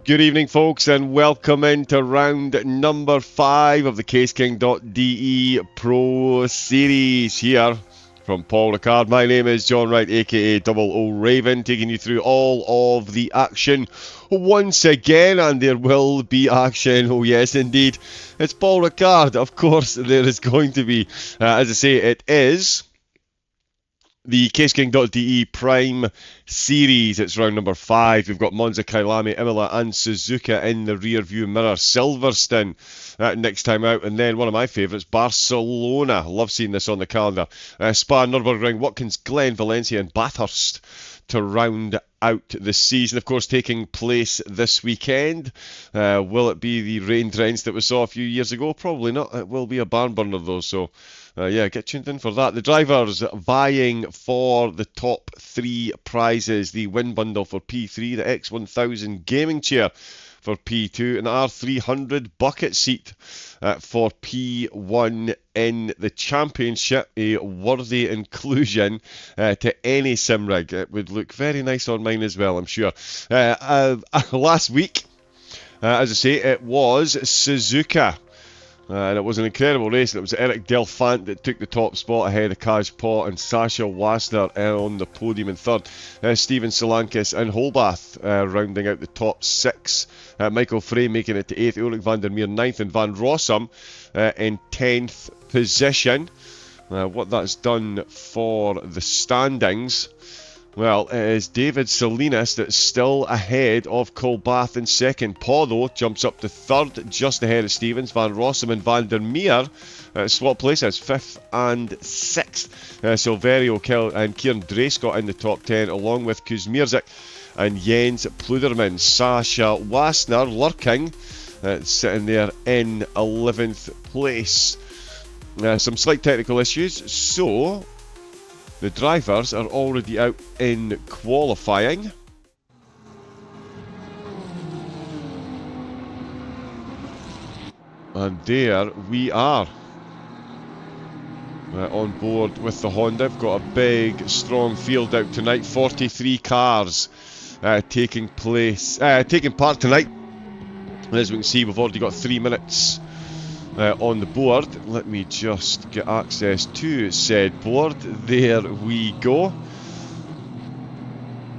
Good evening, folks, and welcome into round number 5 of the Caseking.de Pro Series here from Paul Ricard. My name is John Wright, aka Double O Raven, taking you through all of the action once again, and there will be action. Oh, yes, indeed. It's Paul Ricard. Of course, there is going to be. As I say, it is the Caseking.de Prime Series. It's round number 5. We've got Monza, Kailami, Imola and Suzuka in the rear view mirror. Silverstone next time out. And then one of my favourites, Barcelona. Love seeing this on the calendar. Spa, Nürburgring, Watkins Glen, Valencia and Bathurst to round out the season. Of course, taking place this weekend. Will it be the rain drench that we saw a few years ago? Probably not. It will be a barn burner though, so yeah, get tuned in for that. The drivers vying for the top 3 prizes. The win bundle for P3, the X1000 gaming chair for P2, and the R300 bucket seat for P1 in the championship. A worthy inclusion to any sim rig. It would look very nice on mine as well, I'm sure. Last week, as I say, it was Suzuka. And it was an incredible race, and it was Eric Delfant that took the top spot ahead of Kaj Paw and Sasha Wassner on the podium in third. Steven Solankas and Holbath rounding out the top 6. Michael Frey making it to 8th, Ulrich van der Meer 9th, and Van Rossum in 10th position. What that's done for the standings, well, it is David Salinas that's still ahead of Colbath in second. Paul, though, jumps up to third, just ahead of Stevens. Van Rossum and Van der Meer swap places, 5th and 6th. Silverio and Kieran Dreyscott in the top 10, along with Kuzmierzik and Jens Pluderman. Sasha Wassner lurking, sitting there in 11th place. Some slight technical issues, so the drivers are already out in qualifying. And there we are. On board with the Honda. We've got a big, strong field out tonight. 43 cars taking part tonight. As we can see, we've already got 3 minutes on the board. Let me just get access to said board. There we go.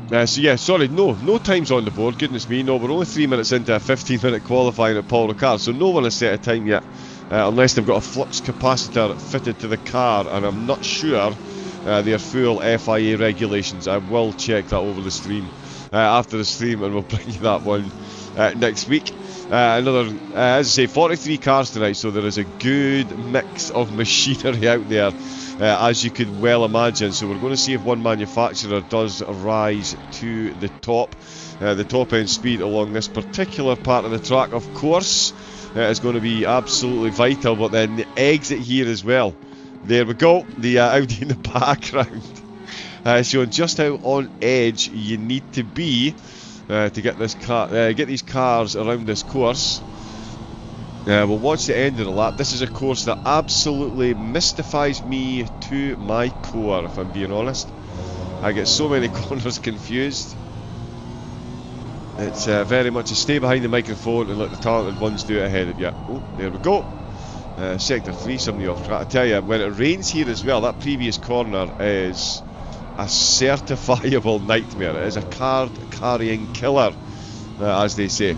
So yeah, sorry, no times on the board. Goodness me, no, we're only 3 minutes into a 15-minute qualifying at Paul Ricard, so no one has set a time yet, unless they've got a flux capacitor fitted to the car, and I'm not sure they're full FIA regulations. I will check that over the stream after the stream, and we'll bring you that one next week. Another, as I say, 43 cars tonight, so there is a good mix of machinery out there, as you could well imagine. So we're going to see if one manufacturer does rise to the top. The top end speed along this particular part of the track, of course, is going to be absolutely vital, but then the exit here as well. There we go, the Audi in the background, showing just how on edge you need to be to get this get these cars around this course. We'll watch the end of the lap. This is a course that absolutely mystifies me to my core, if I'm being honest. I get so many corners confused. It's very much a stay behind the microphone and let the talented ones do it ahead of you. Oh, there we go. Sector 3, somebody off track. I tell you, when it rains here as well, that previous corner is a certifiable nightmare. It is a card-carrying killer, as they say.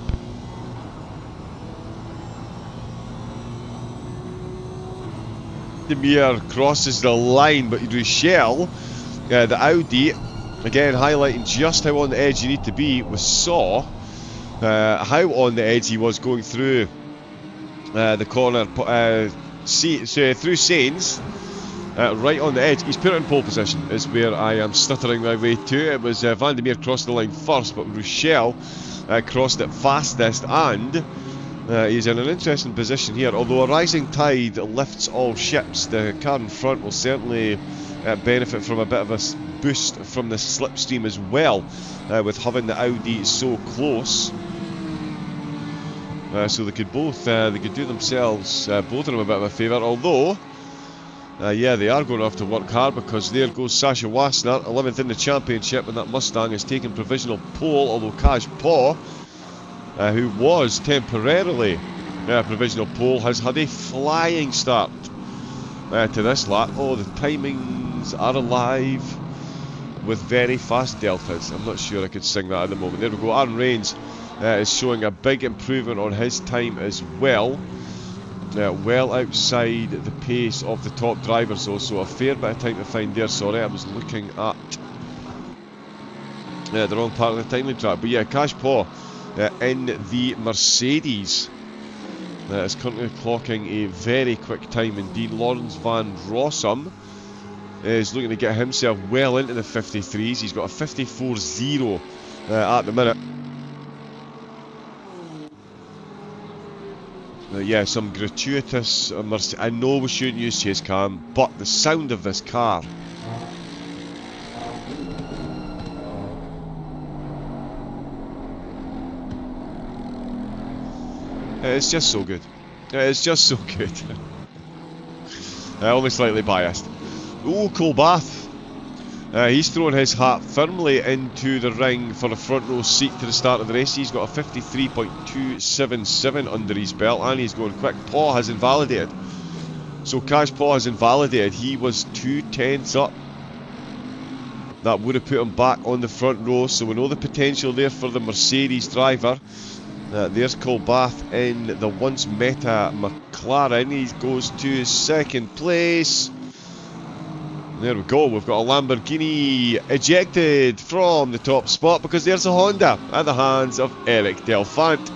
Demir crosses the line, but Rochelle, the Audi, again highlighting just how on the edge you need to be. We saw how on the edge he was going through the corner, through Sainz. Right on the edge. He's put it in pole position, is where I am stuttering my way to. It was Van der Meer crossed the line first, but Rochelle crossed it fastest, and he's in an interesting position here. Although a rising tide lifts all ships, the car in front will certainly benefit from a bit of a boost from the slipstream as well, with having the Audi so close. So they could do themselves, both of them, a bit of a favour. Although yeah, they are going to have to work hard, because there goes Sasha Wassner, 11th in the championship, and that Mustang has taken provisional pole, although Kaj Paw who was temporarily provisional pole, has had a flying start to this lap. Oh, the timings are alive with very fast deltas. I'm not sure I could sing that at the moment. There we go. Aaron Rains is showing a big improvement on his time as well. Well outside the pace of the top drivers though, so a fair bit of time to find there. Sorry, I was looking at the wrong part of the timing track. But yeah, Cash Paw in the Mercedes is currently clocking a very quick time indeed. Lawrence Van Rossum is looking to get himself well into the 53s. He's got a 54.0 at the minute. Yeah, some gratuitous I know we shouldn't use chase cam, but the sound of this car. It's just so good. It's just so good. Only slightly biased. Oh, Colbath. He's thrown his hat firmly into the ring for a front row seat to the start of the race. He's got a 53.277 under his belt, and he's going quick. Paw has invalidated. So Cash Paw has invalidated. He was 2/10 up. That would have put him back on the front row, so we know the potential there for the Mercedes driver. There's Colbath in the once meta McLaren. He goes to second place. There we go, we've got a Lamborghini ejected from the top spot because there's a Honda at the hands of Eric Delfant.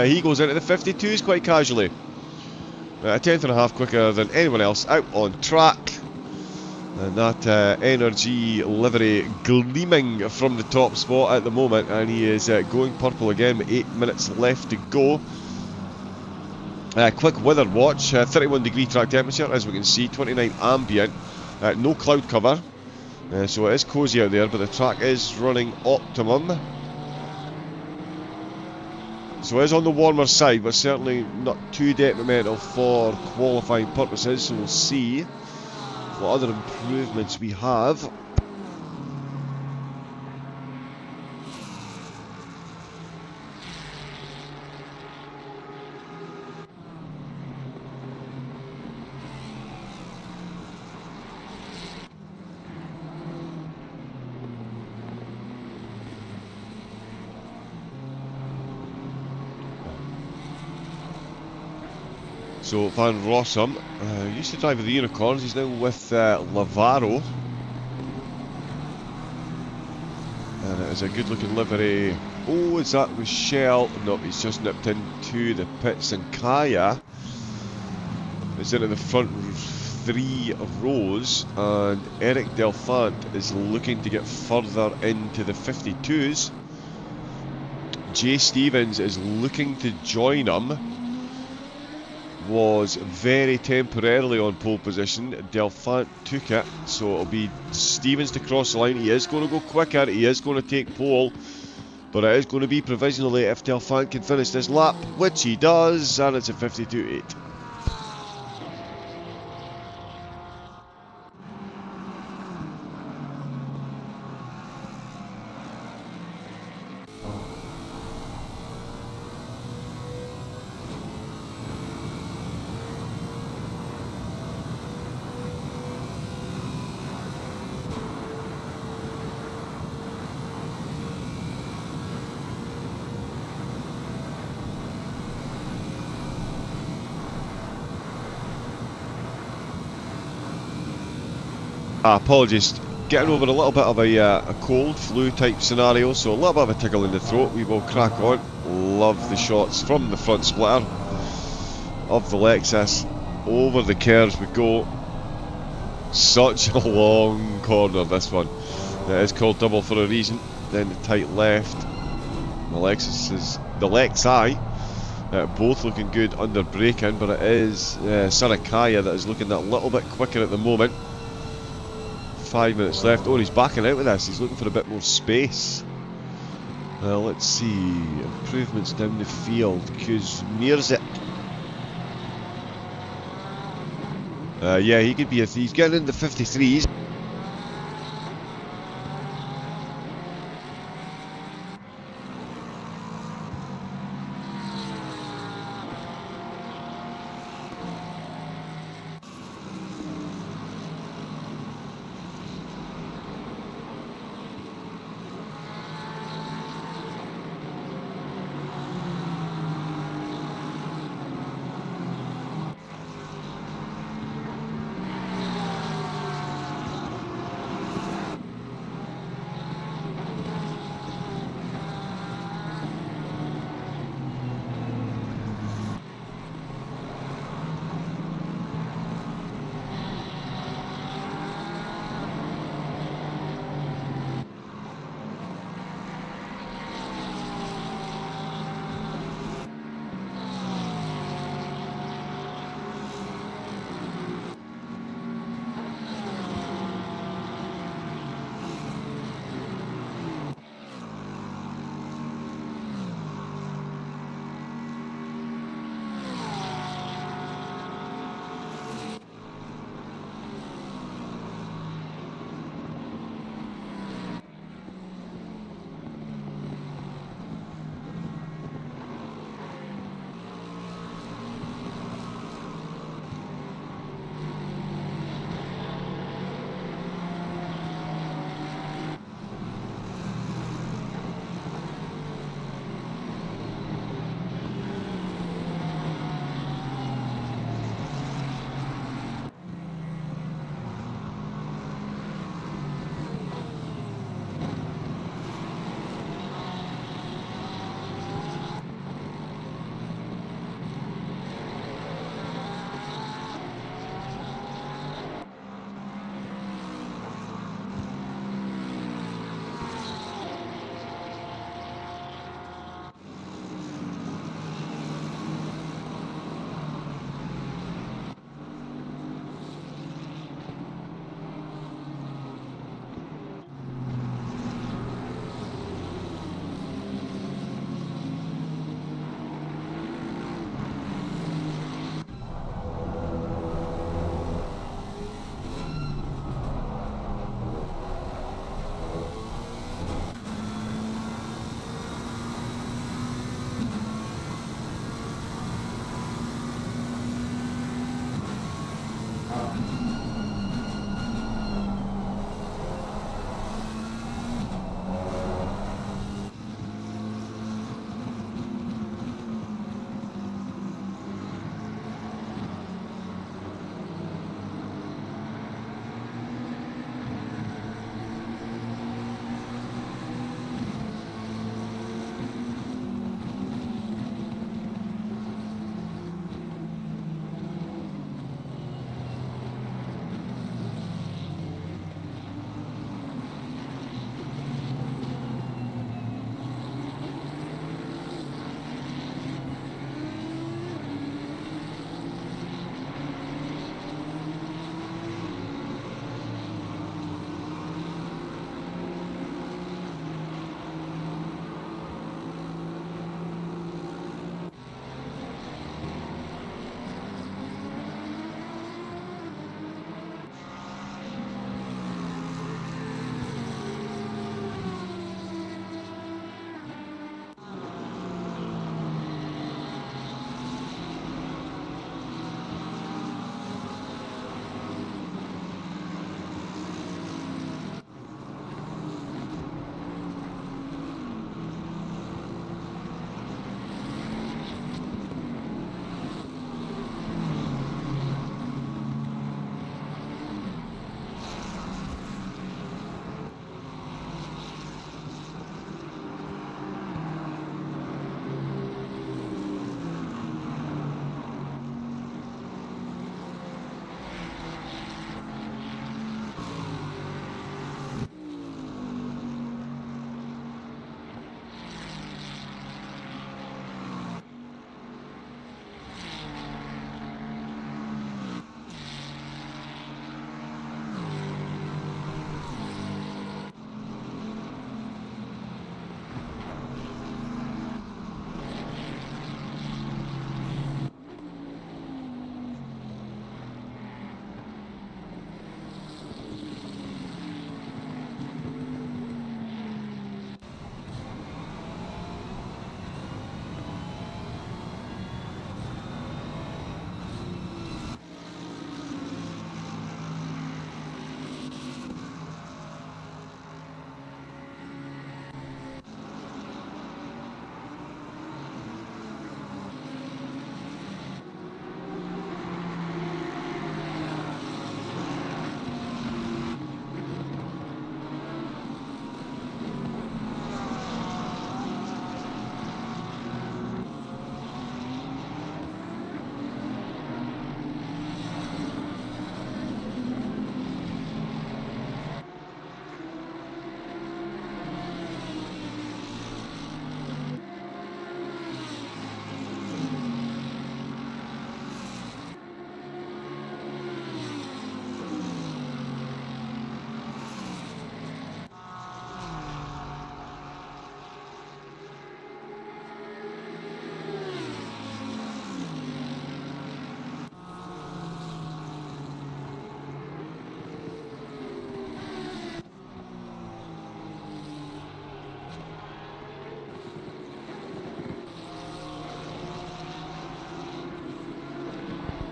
He goes into the 52s quite casually. A tenth and a half quicker than anyone else out on track. And that energy livery gleaming from the top spot at the moment, and he is going purple again with 8 minutes left to go. Quick weather watch, 31 degree track temperature as we can see, 29 ambient. No cloud cover, so it is cosy out there, but the track is running optimum. So it is on the warmer side, but certainly not too detrimental for qualifying purposes, so we'll see what other improvements we have. So Van Rossum used to drive with the Unicorns, he's now with Lavaro. And it is a good looking livery. Oh, is that Michelle? No, he's just nipped into the pits, and Kaya is into the front 3 rows, and Eric Delfant is looking to get further into the 52s. Jay Stevens is looking to join him. Was very temporarily on pole position. Delfant took it, so it'll be Stevens to cross the line. He is going to go quicker, he is going to take pole, but it is going to be provisionally if Delfant can finish this lap, which he does, and it's a 52.8. Apologies, getting over a little bit of a cold flu type scenario, so a little bit of a tickle in the throat. We will crack on. Love the shots from the front splitter of the Lexus. Over the curves we go. Such a long corner, this one. It is called double for a reason. Then the tight left. The Lexi, both looking good under braking, but it is Sarakaya that is looking that little bit quicker at the moment. 5 minutes left. Oh, he's backing out with this. He's looking for a bit more space. Let's see. Improvements down the field. Kuzmierzik. Yeah, he could be he's getting in the 53s.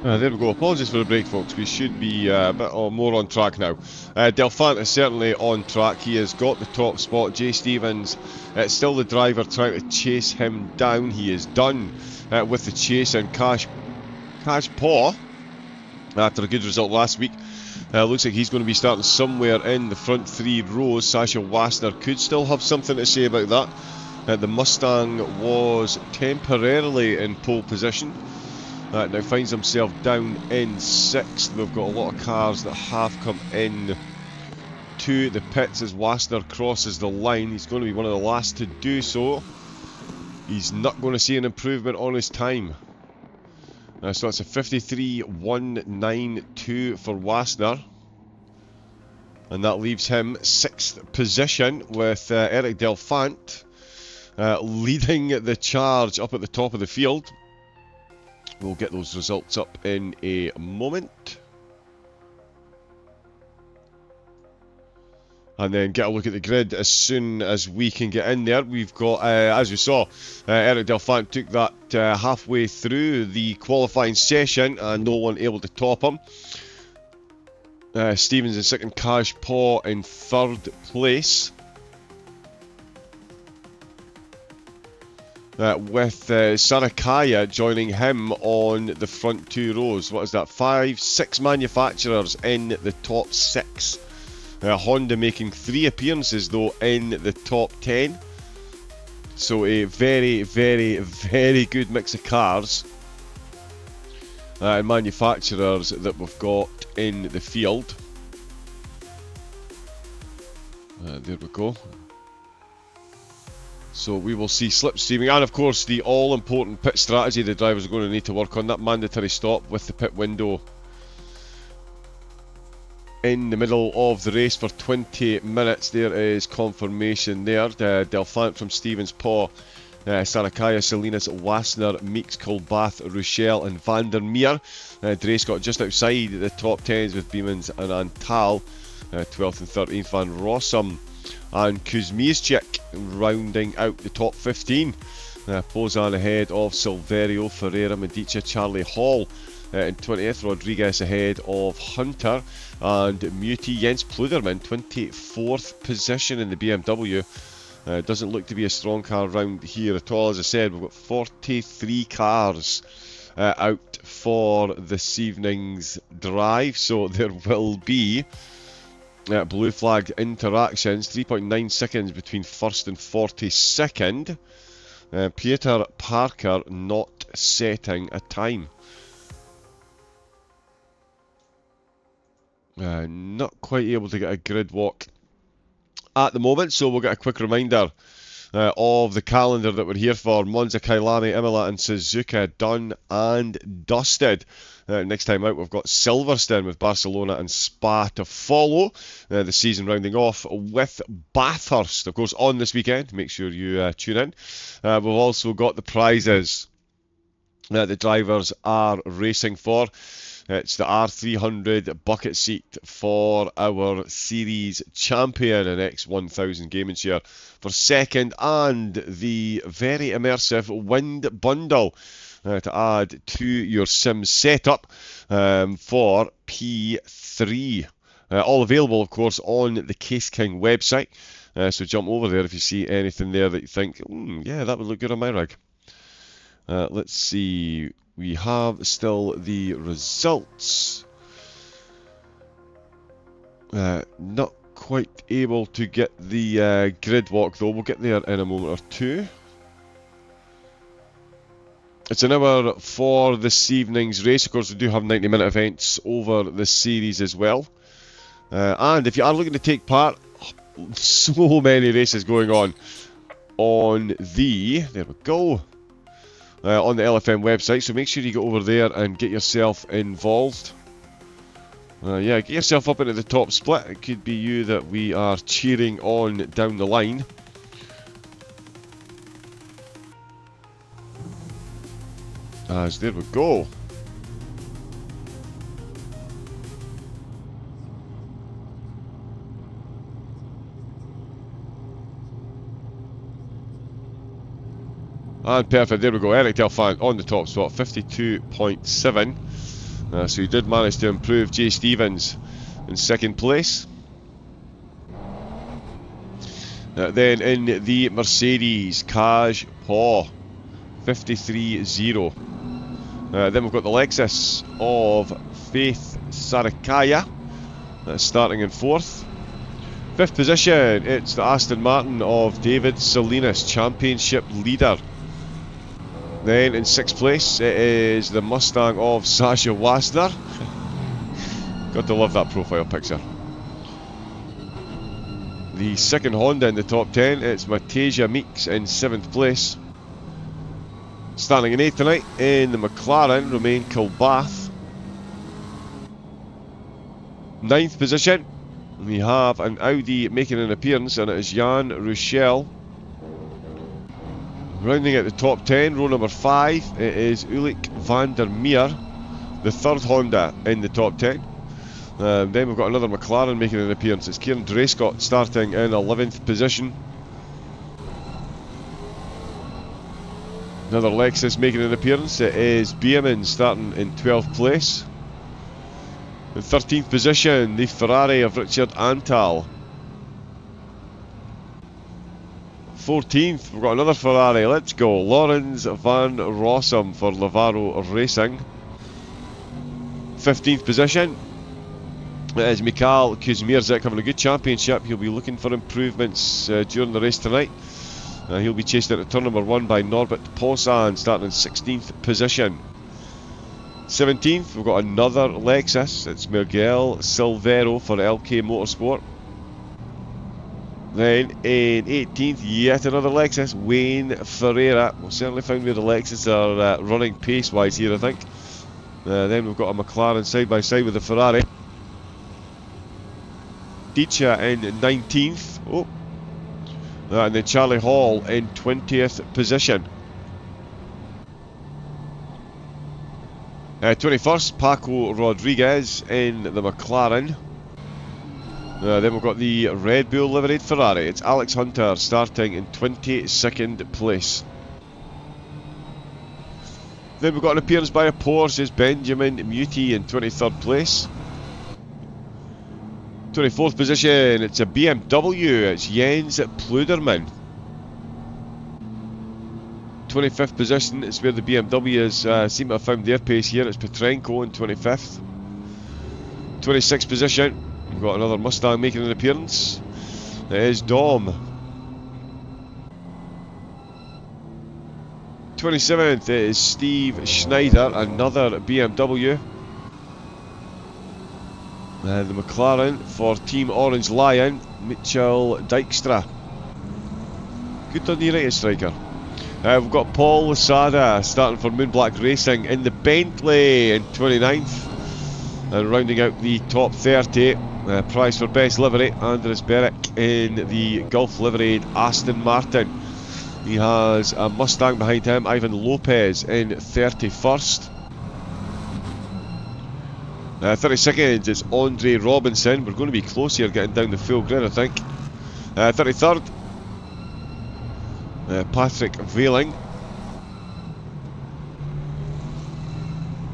There we go. Apologies for the break, folks. We should be a bit more on track now. Delphant is certainly on track. He has got the top spot. Jay Stevens, still the driver, trying to chase him down. He is done with the chase, and Cash Paw, after a good result last week, looks like he's going to be starting somewhere in the front three rows. Sasha Wassner could still have something to say about that. The Mustang was temporarily in pole position. Now finds himself down in 6th. We've got a lot of cars that have come in to the pits as Wassner crosses the line. He's going to be one of the last to do so. He's not going to see an improvement on his time. So that's a 53.192 for Wassner. And that leaves him 6th position with Eric Delphant leading the charge up at the top of the field. We'll get those results up in a moment. And then get a look at the grid as soon as we can get in there. We've got, as you saw, Eric Delphant took that halfway through the qualifying session and no one able to top him. Stevens in 2nd, Cash Paw in 3rd place. With Sarakaya joining him on the front 2 rows. What is that? 6 manufacturers in the top 6. Honda making 3 appearances though in the top 10. So a very, very, very good mix of cars and manufacturers that we've got in the field. There we go. So we will see slipstreaming, and of course the all-important pit strategy the drivers are going to need to work on. That mandatory stop with the pit window in the middle of the race for 20 minutes. There is confirmation there. Delphant from Stevens, Paw, Sarakaya, Salinas, Wassner, Meeks, Colbath, Rochelle and Vandermeer. Dre Scott just outside the top 10s with Beemans and Antal, 12th and 13th. Van Rossum and Kuzmischek rounding out the top 15. Pozan ahead of Silverio, Ferreira, Medici, Charlie Hall in 20th. Rodriguez ahead of Hunter and Muti. Jens Pluderman 24th position in the BMW. Doesn't look to be a strong car round here at all. As I said, we've got 43 cars out for this evening's drive, so there will be blue flagged interactions. 3.9 seconds between 1st and 42nd. Peter Parker not setting a time. Not quite able to get a grid walk at the moment, so we'll get a quick reminder of the calendar that we're here for. Monza, Kailami, Imola and Suzuka done and dusted. Next time out we've got Silverstone with Barcelona and Spa to follow. The season rounding off with Bathurst, of course, on this weekend. Make sure you tune in. We've also got the prizes that the drivers are racing for. It's the R300 bucket seat for our series champion, an X1000 gaming chair for 2nd, and the very immersive wind bundle to add to your sim setup for P3. All available, of course, on the Caseking website. So jump over there if you see anything there that you think, yeah, that would look good on my rig. Let's see. We have still the results. Not quite able to get the grid walk though. We'll get there in a moment or two. It's an hour for this evening's race. Of course, we do have 90-minute events over the series as well. And if you are looking to take part, so many races going on the... There we go. On the LFM website, so make sure you go over there and get yourself involved. Yeah, get yourself up into the top split. It could be you that we are cheering on down the line. As there we go. And perfect, there we go. Eric Delphant on the top spot, 52.7. So he did manage to improve Jay Stevens in second place. Then in the Mercedes, Kaj Paw, 53.0. Then we've got the Lexus of Faith Sarakaya, starting in fourth. Fifth position, it's the Aston Martin of David Salinas, championship leader. Then in sixth place, it is the Mustang of Sasha Wasner. Got to love that profile picture. The second Honda in the top 10, it's Matasia Meeks in 7th place. Standing in 8th tonight in the McLaren, Romain Kilbath. 9th position, we have an Audi making an appearance, and it is Jan Ruschel. Rounding out the top 10, row number 5, it is Ulik van der Meer, the third Honda in the top 10. Then we've got another McLaren making an appearance. It's Kieran Drescott starting in 11th position. Another Lexus making an appearance. It is Beerman starting in 12th place. In 13th position, the Ferrari of Richard Antal. 14th, we've got another Ferrari. Let's go. Lawrence van Rossum for Lavaro Racing. 15th position, it is Mikhail Kuzmierzik having a good championship. He'll be looking for improvements during the race tonight. He'll be chased into turn number 1 by Norbert Posan, starting in 16th position. 17th, we've got another Lexus. It's Miguel Silvero for LK Motorsport. Then in 18th, yet another Lexus, Wayne Ferreira. We've certainly found where the Lexus are running pace-wise here, I think. Then we've got a McLaren side by side with the Ferrari. Dicha in 19th. Oh. And then Charlie Hall in 20th position. 21st, Paco Rodriguez in the McLaren. Then we've got the Red Bull liveried Ferrari. It's Alex Hunter starting in 22nd place. Then we've got an appearance by a Porsche. It's Benjamin Muti in 23rd place. 24th position, it's a BMW. It's Jens Pluderman. 25th position, it's where the BMWs seem to have found their pace here. It's Petrenko in 25th. 26th position, we've got another Mustang making an appearance. It is Dom. 27th, it is Steve Schneider, another BMW. The McLaren for Team Orange Lion, Mitchell Dijkstra. Good on the United striker. We've got Paul Lasada starting for Moonblack Racing in the Bentley in 29th. And rounding out the top 30, prize for best livery, Andres Berek in the Gulf liveried Aston Martin. He has a Mustang behind him, Ivan Lopez in 31st. 32nd is Andre Robinson. We're going to be close here, getting down the full grid, I think. 33rd, Patrick Veiling.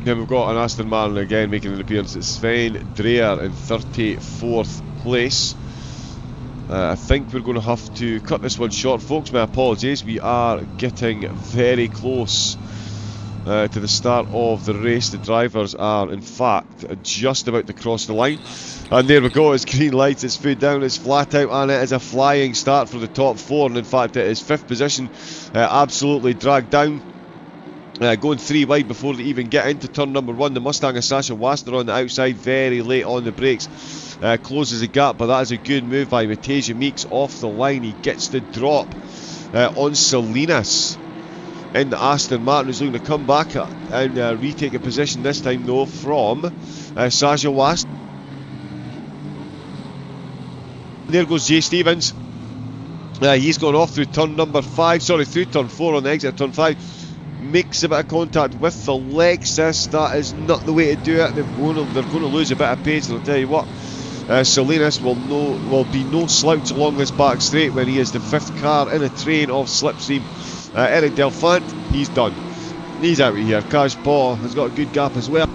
Then we've got an Aston Martin again making an appearance. It's Sven Dreyer in 34th place. I think we're going to have to cut this one short, folks. My apologies. We are getting very close to the start of the race. The drivers are, in fact, just about to cross the line. And there we go. It's green lights. It's foot down. It's flat out, and it is a flying start for the top 4. And in fact, it is 5th position, absolutely dragged down. Going 3 wide before they even get into turn number 1. The Mustang of Sasha Wasner on the outside, very late on the brakes. Closes the gap, but that is a good move by Matasia Meeks off the line. He gets the drop on Salinas in the Aston Martin, who's looking to come back and retake a position this time though from Sasha Wasner. There goes Jay Stevens. He's gone off through turn number 5, sorry, through turn 4 on the exit of turn 5. Makes a bit of contact with the Lexus. That is not the way to do it. They're going to lose a bit of pace, and I'll tell you what, Salinas will be no slouch along this back straight when he is the 5th car in a train of Slipstream. Eric Delfant, he's done. He's out of here. Cash Paw has got a good gap as well.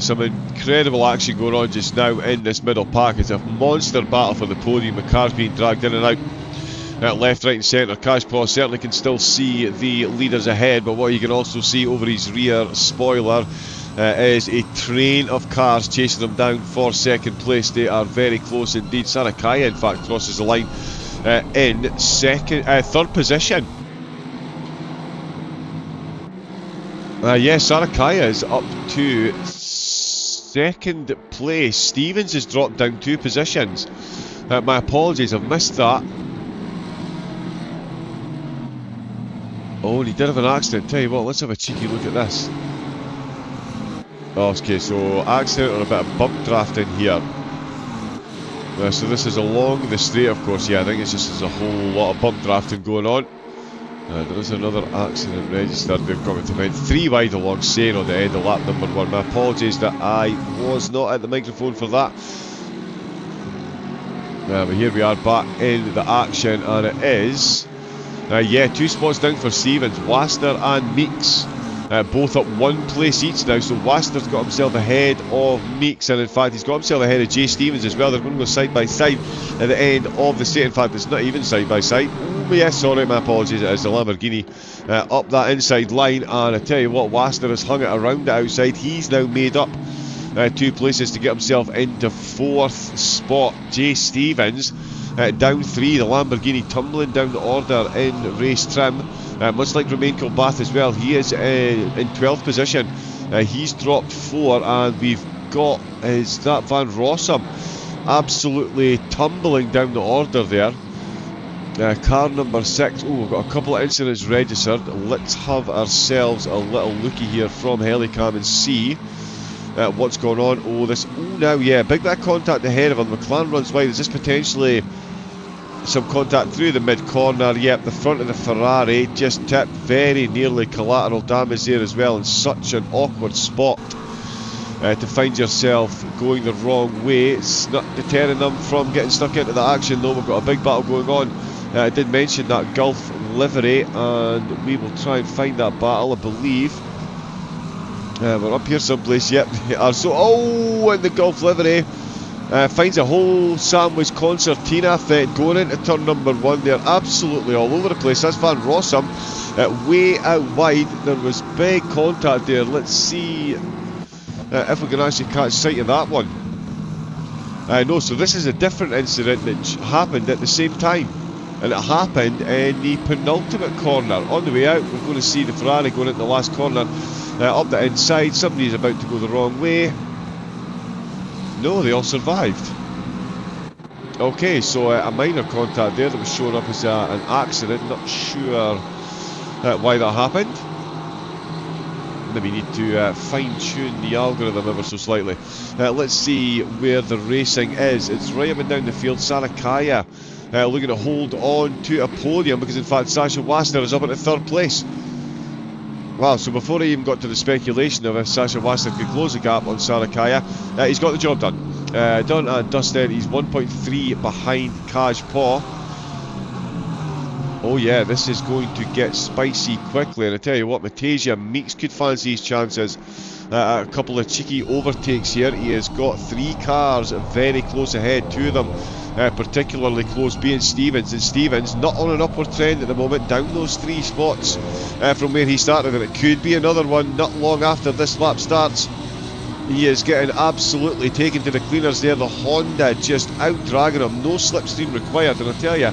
Some incredible action going on just now in this middle pack. It's a monster battle for the podium. The cars being dragged in and out. Left, right and centre. Cashpaw certainly can still see the leaders ahead, but what you can also see over his rear spoiler is a train of cars chasing them down for second place. They are very close indeed. Sarakaya in fact crosses the line in third position. Yes, Sarakaya is up to second place. Stevens has dropped down 2 positions. My apologies, I've missed that. Oh, and he did have an accident. Tell you what, let's have a cheeky look at this. Okay, so accident or a bit of bump drafting here. So this is along the straight, of course. Yeah, I think it's just there's a whole lot of bump drafting going on. There is another accident registered. They've got to event 3 wide along Seine on the end of lap number 1. My apologies that I was not at the microphone for that. But here we are back in the action, and it is... yeah, 2 spots down for Stevens. Waster and Meeks. Both up 1 place each now, so Waster's got himself ahead of Meeks, and in fact he's got himself ahead of Jay Stevens as well. They're going to go side by side at the end of the straight. In fact, it's not even side by side. Oh yes, sorry, my apologies, it is the Lamborghini up that inside line, and I tell you what, Waster has hung it around the outside. He's now made up 2 places to get himself into 4th spot. Jay Stevens down 3, the Lamborghini tumbling down the order in race trim. Much like Romain Kilbath as well, he is in 12th position. He's dropped 4, and we've got, is that Van Rossum absolutely tumbling down the order there. Car number 6, oh, we've got a couple of incidents registered. Let's have ourselves a little looky here from Helicam and see what's going on. Oh, now, yeah, big bit of contact ahead of him. McLaren runs wide. Is this potentially some contact through the mid-corner? Yep, the front of the Ferrari just tipped, very nearly collateral damage there as well, in such an awkward spot to find yourself going the wrong way. It's not deterring them from getting stuck into the action though. We've got a big battle going on. I did mention that Gulf livery, and we will try and find that battle, I believe. We're up here someplace, yep. So, oh, in the Gulf livery. Finds a whole sandwich concertina thing going into turn number 1. They're absolutely all over the place. That's Van Rossum way out wide. There was big contact there. Let's see if we can actually catch sight of that one. No, so this is a different incident that happened at the same time, and it happened in the penultimate corner. On the way out, we're going to see the Ferrari going into the last corner up the inside. Somebody's about to go the wrong way. No, they all survived. Okay, so a minor contact there that was shown up as an accident. Not sure why that happened. Maybe need to fine-tune the algorithm ever so slightly. Let's see where the racing is. It's right up and down the field. Sarakaya looking to hold on to a podium, because in fact Sasha Waster is up at 3rd place. Wow, so before I even got to the speculation of if Sasha Waster could close the gap on Sarakaya, he's got the job done. Done and dusted. He's 1.3 behind Cashpaw. Oh yeah, this is going to get spicy quickly, and I tell you what, Matasia Meeks could fancy his chances. A couple of cheeky overtakes here. He has got 3 cars very close ahead, 2 of them particularly close, being Stevens, and Stevens not on an upward trend at the moment, down those 3 spots from where he started, and it could be another one not long after this lap starts. He is getting absolutely taken to the cleaners there. The Honda just out dragging him, no slipstream required, and I tell you,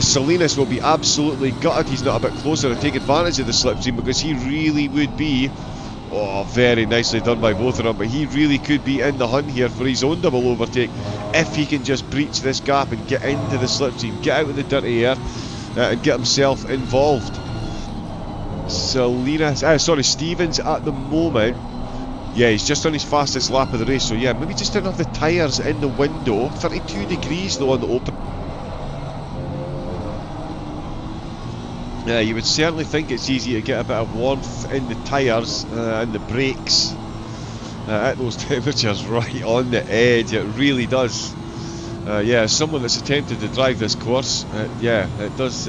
Salinas will be absolutely gutted he's not a bit closer to take advantage of the slipstream, because he really would be, oh, very nicely done by both of them, but he really could be in the hunt here for his own double overtake if he can just breach this gap and get into the slipstream, get out of the dirty air and get himself involved. Stevens at the moment, yeah, he's just on his fastest lap of the race, so yeah, maybe just didn't have the tyres in the window. 32 degrees though on the open. Yeah, you would certainly think it's easy to get a bit of warmth in the tyres and the brakes at those temperatures right on the edge. It really does. Yeah, as someone that's attempted to drive this course, yeah, it does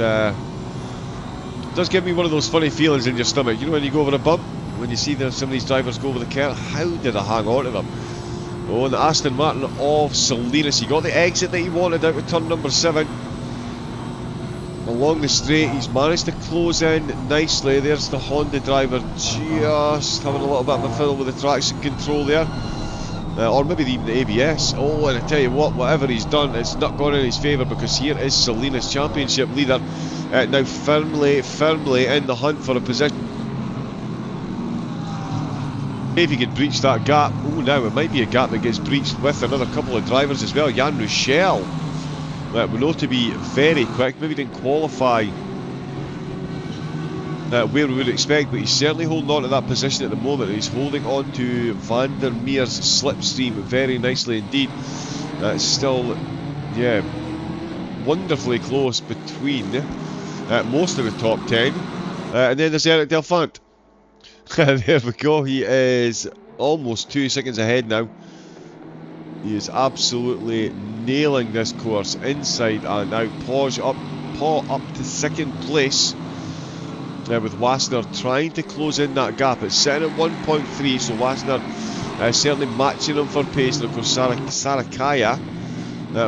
give me one of those funny feelings in your stomach. You know when you go over a bump when you see that some of these drivers go over the curb, how did I hang on to them? Oh, and the Aston Martin of Salinas, he got the exit that he wanted out of turn number 7. Along the straight, he's managed to close in nicely. There's the Honda driver just having a little bit of a fiddle with the traction control there. Or maybe even the ABS. Oh, and I tell you what, whatever he's done, it's not gone in his favour, because here is Salinas, championship leader, now firmly in the hunt for a position. If he could breach that gap, oh, now it might be a gap that gets breached with another couple of drivers as well. Jan Rochelle, we know to be very quick, maybe didn't qualify where we would expect, but he's certainly holding on to that position at the moment. He's holding on to Van der Meer's slipstream very nicely indeed. It's still, yeah, wonderfully close between most of the top 10. And then there's Eric Delfant. There we go, he is almost 2 seconds ahead now. He is absolutely nailing this course inside and out. Paul up to second place. With Wassner trying to close in that gap. It's sitting at 1.3, so Wassner certainly matching him for pace. And of course Sarakaya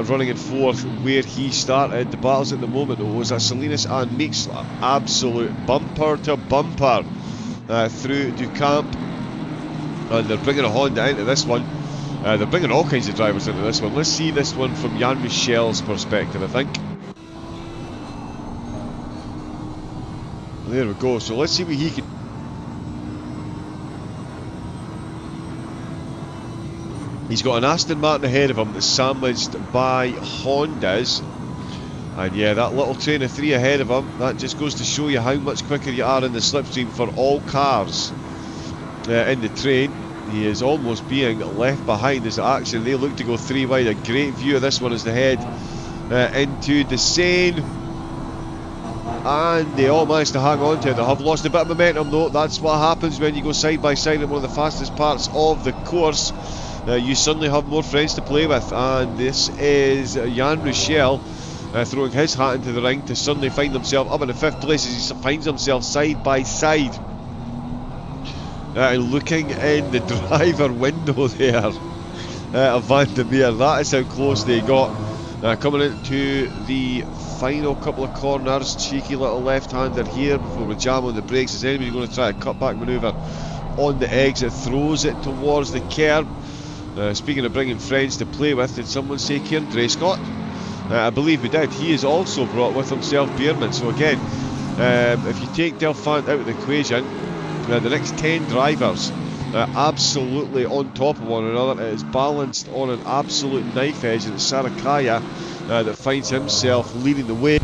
running in fourth where he started. The battles at the moment though was that Salinas and Meeks, absolute bumper to bumper through Ducamp, and they're bringing a Honda into this one. They're bringing all kinds of drivers into this one. Let's see this one from Jan Michel's perspective, I think. There we go, so let's see what he can... He's got an Aston Martin ahead of him that's sandwiched by Hondas. And yeah, that little train of 3 ahead of him, that just goes to show you how much quicker you are in the slipstream for all cars in the train. He is almost being left behind as action. They look to go 3 wide. A great view of this one as they head into the Seine. And they all managed to hang on to it. They have lost a bit of momentum though. That's what happens when you go side by side in one of the fastest parts of the course. You suddenly have more friends to play with. And this is Jan Rochelle throwing his hat into the ring to suddenly find himself up in the 5th place as he finds himself side by side. Looking in the driver window there of Van der Meer. That is how close they got. Coming into the final couple of corners, cheeky little left-hander here before we jam on the brakes. Is anybody going to try a cutback manoeuvre on the exit? Throws it towards the curb. Speaking of bringing friends to play with, did someone say Kieran Scott? I believe we did. He has also brought with himself Beerman. So again, if you take Delfant out of the equation, the next 10 drivers absolutely on top of one another. It is balanced on an absolute knife edge, and it's Sarakaya that finds himself leading the way.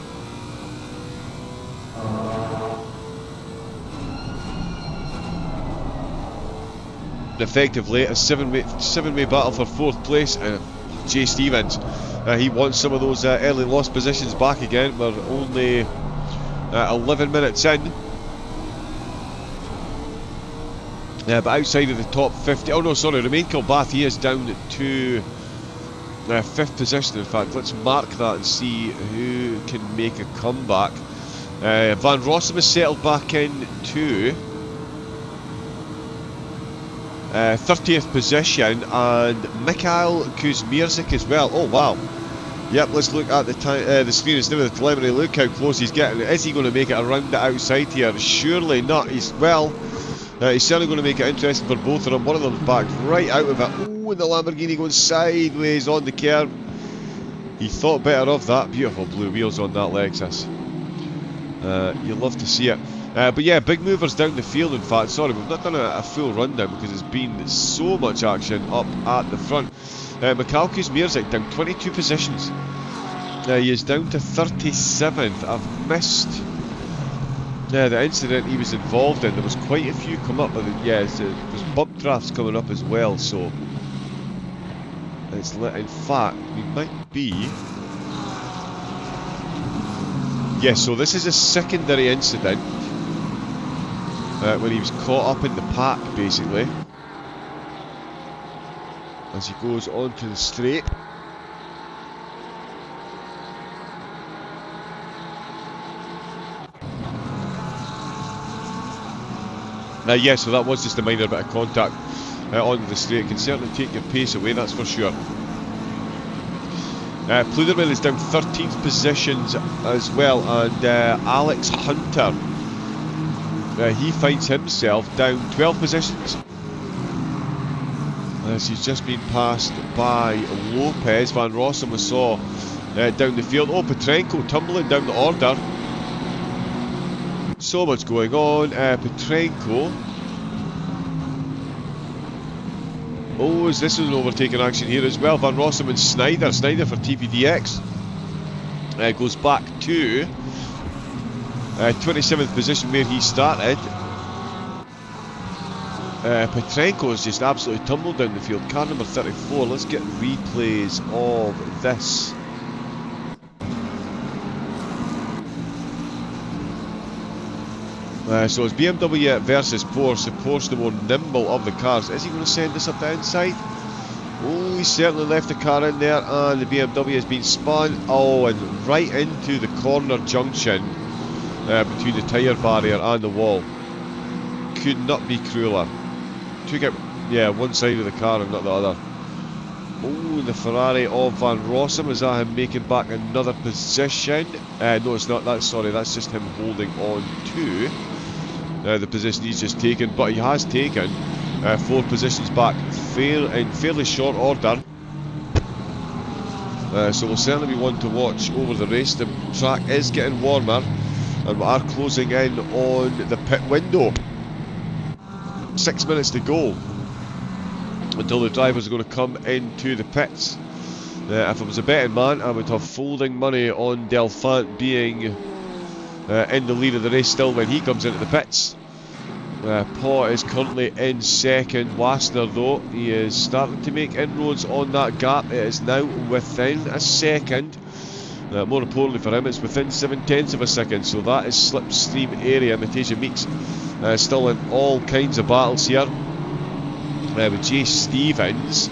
Effectively a seven-way battle for 4th place. Jay Stevens, he wants some of those early lost positions back again. We're only 11 minutes in. But outside of the top 50, oh no, sorry, Romain Kilbath, he is down to 5th position. In fact, let's mark that and see who can make a comeback. Van Rossum is settled back in to 30th position, and Mikhail Kuzmierzik as well. Oh wow. Yep, let's look at the time, the screen instead of the telemetry. Look how close he's getting. Is he going to make it around the outside here? Surely not. He's certainly going to make it interesting for both of them. One of them's backed right out of it. Oh, and the Lamborghini going sideways on the curb. He thought better of that. Beautiful blue wheels on that Lexus. You'll love to see it. But yeah, big movers down the field. In fact, sorry, we've not done a full rundown because there's been so much action up at the front. Mikhail Kuzmierzik down 22 positions. He is down to 37th. I've missed the incident he was involved in. There was quite a few come up, but yeah, there's bump drafts coming up as well. So it's in fact we might be. Yes, so this is a secondary incident when he was caught up in the pack, basically, as he goes onto the straight. Yeah, so that was just a minor bit of contact onto the straight. It can certainly take your pace away, that's for sure. Pludermill is down 13th positions as well, and Alex Hunter, he finds himself down 12 positions. As he's just been passed by Lopez. Van Rossum we saw down the field. Oh, Petrenko tumbling down the order. So much going on. Petrenko. Oh, this is an overtaking action here as well. Van Rossum and Snyder. Snyder for TPDX. Goes back to 27th position where he started. Petrenko has just absolutely tumbled down the field. Car number 34. Let's get replays of this. So it's BMW versus Porsche. Porsche the more nimble of the cars. Is he going to send this up the inside? Oh, he certainly left the car in there, and the BMW has been spun. Oh, and right into the corner junction between the tyre barrier and the wall. Could not be crueler. Took out, yeah, one side of the car and not the other. Oh, the Ferrari of Van Rossum. Is that him making back another position? No, it's not. That's just him holding on to the position he's just taken. But he has taken 4 positions back in fairly short order. So will certainly be one to watch over the race. The track is getting warmer, and we are closing in on the pit window. 6 minutes to go until the drivers are going to come into the pits. If I was a betting man, I would have folding money on Delphant being in the lead of the race still when he comes into the pits. Paul is currently in second. Wassner, though, he is starting to make inroads on that gap. It is now within a second. More importantly for him, it's within 7/10 of a second, so that is slipstream area. Matej Meeks still in all kinds of battles here. With Jay Stevens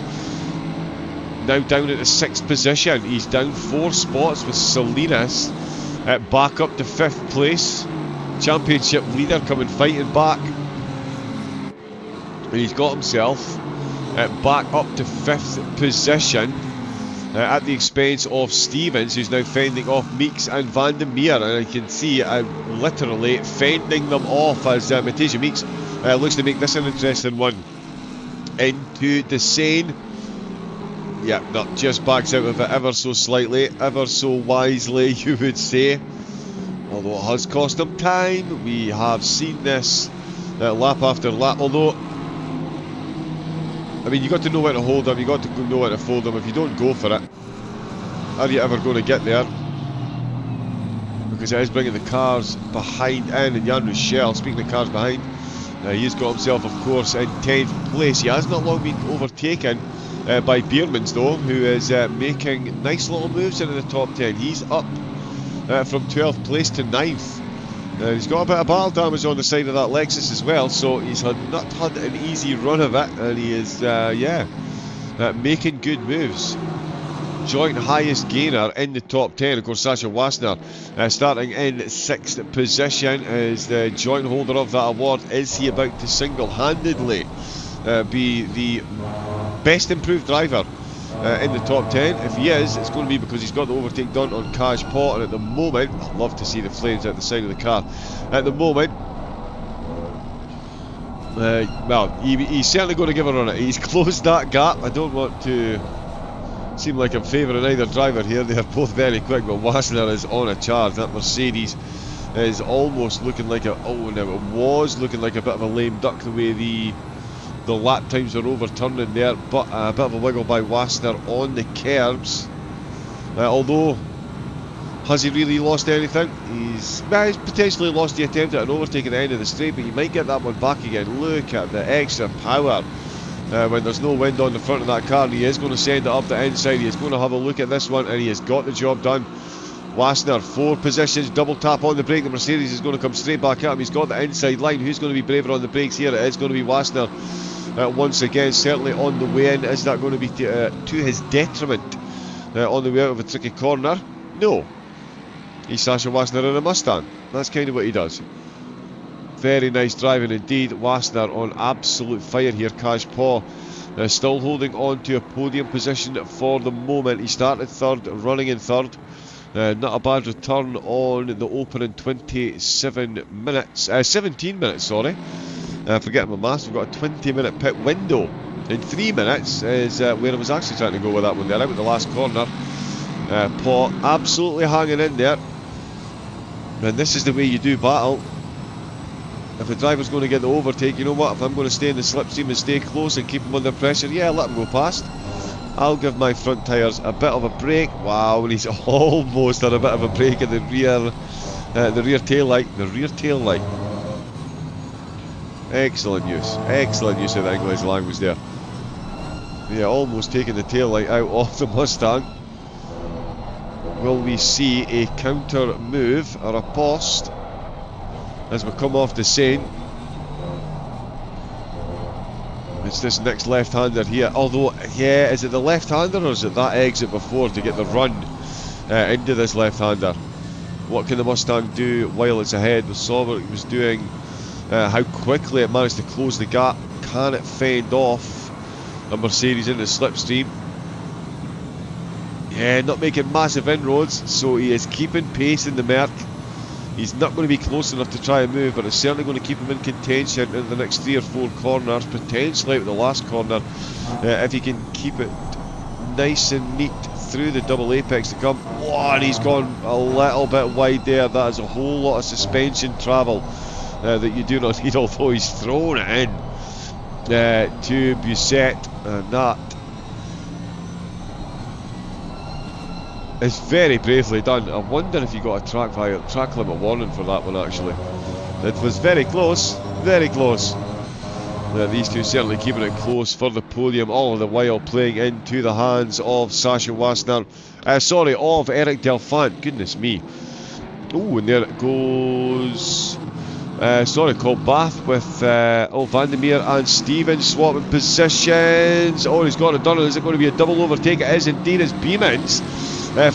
now down at the 6th position. He's down 4 spots with Salinas back up to 5th place. Championship leader coming fighting back. And he's got himself back up to 5th position at the expense of Stevens, who's now fending off Meeks and Van der Meer. And I can see literally fending them off as Matej Meeks looks to make this an interesting one. Into Desane. Yeah, no, just backs out of it ever so slightly, ever so wisely, you would say. Although it has cost him time. We have seen this lap after lap. Although, I mean, you got to know where to hold them, you got to know where to fold them. If you don't go for it, are you ever going to get there? Because it is bringing the cars behind in. And Jan Rochelle, speaking of cars behind, he's got himself, of course, in 10th place. He has not long been overtaken by Biermans, though, who is making nice little moves into the top 10. He's up from 12th place to 9th. He's got a bit of battle damage on the side of that Lexus as well, so he's not had an easy run of it, and he is, making good moves. Joint highest gainer in the top 10, of course, Sasha Wassner starting in 6th position as the joint holder of that award. Is he about to single-handedly be the best improved driver in the top 10? If he is, it's going to be because he's got the overtake done on Cash Pot, and at the moment, I'd love to see the flames out the side of the car. At the moment, well, he's certainly going to give a run at it. He's closed that gap. I don't want to seem like I'm favouring either driver here. They are both very quick, but Wassner is on a charge. That Mercedes is almost looking like a... Oh, no, it was looking like a bit of a lame duck the way the lap times are overturning there, but a bit of a wiggle by Wassner on the curbs. Although, has he really lost anything? He's potentially lost the attempt at an overtake at the end of the straight, but he might get that one back again. Look at the extra power when there's no wind on the front of that car, and he is going to send it up the inside. He is going to have a look at this one, and he has got the job done. Wassner, 4 positions, double tap on the brake. The Mercedes is going to come straight back at him. He's got the inside line. Who's going to be braver on the brakes here? It is going to be Wassner once again, certainly on the way in. Is that going to be to his detriment on the way out of a tricky corner? No. He's Sasha Wassner in a Mustang. That's kind of what he does. Very nice driving indeed. Wassenaar on absolute fire here. Cash Paul still holding on to a podium position for the moment. He started third, running in third. Not a bad return on the opening 17 minutes, sorry. Forgetting my maths, we've got a 20-minute pit window. In 3 minutes is where I was actually trying to go with that one there, out with the last corner. Paul absolutely hanging in there. And this is the way you do battle. If the driver's going to get the overtake, you know what, if I'm going to stay in the slipstream and stay close and keep him under pressure, yeah, let him go past. I'll give my front tyres a bit of a break. Wow, and he's almost had a bit of a break in the rear tail light. The rear tail light. Excellent use of the English language there. Yeah, almost taking the tail light out of the Mustang. Will we see a counter move or a post as we come off the Seine? It's this next left-hander here. Although, yeah, is it the left-hander or is it that exit before to get the run into this left-hander? What can the Mustang do while it's ahead? We saw what it was doing, how quickly it managed to close the gap. Can it fend off a Mercedes in the slipstream? Yeah, not making massive inroads, so he is keeping pace in the Merc. He's not going to be close enough to try and move, but it's certainly going to keep him in contention in the next 3 or 4 corners, potentially out the last corner, if he can keep it nice and neat through the double apex to come. Oh, and he's gone a little bit wide there. That is a whole lot of suspension travel that you do not need, although he's thrown it in to Busset, and that is very bravely done. I wonder if you got a track limit warning for that one actually. It was very close, very close. These two certainly keeping it close for the podium, all of the while playing into the hands of Sasha Wassenaar. Of Eric Delphant, goodness me. Oh, and there it goes. Colbath with Vandermeer and Stevens swapping positions. Oh, he's got it done. Is it going to be a double overtake? It is indeed, as Beamans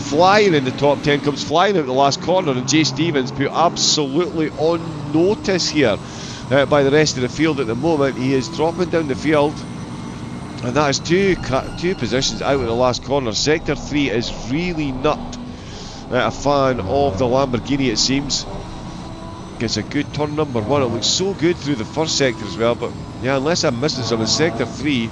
flying in the top 10, comes flying out the last corner, and Jay Stevens put absolutely on notice here by the rest of the field at the moment. He is dropping down the field, and that is two positions out of the last corner. Sector 3 is really not a fan of the Lamborghini, it seems. Gets a good turn number 1. It looks so good through the first sector as well, but yeah, unless I'm missing some in Sector 3,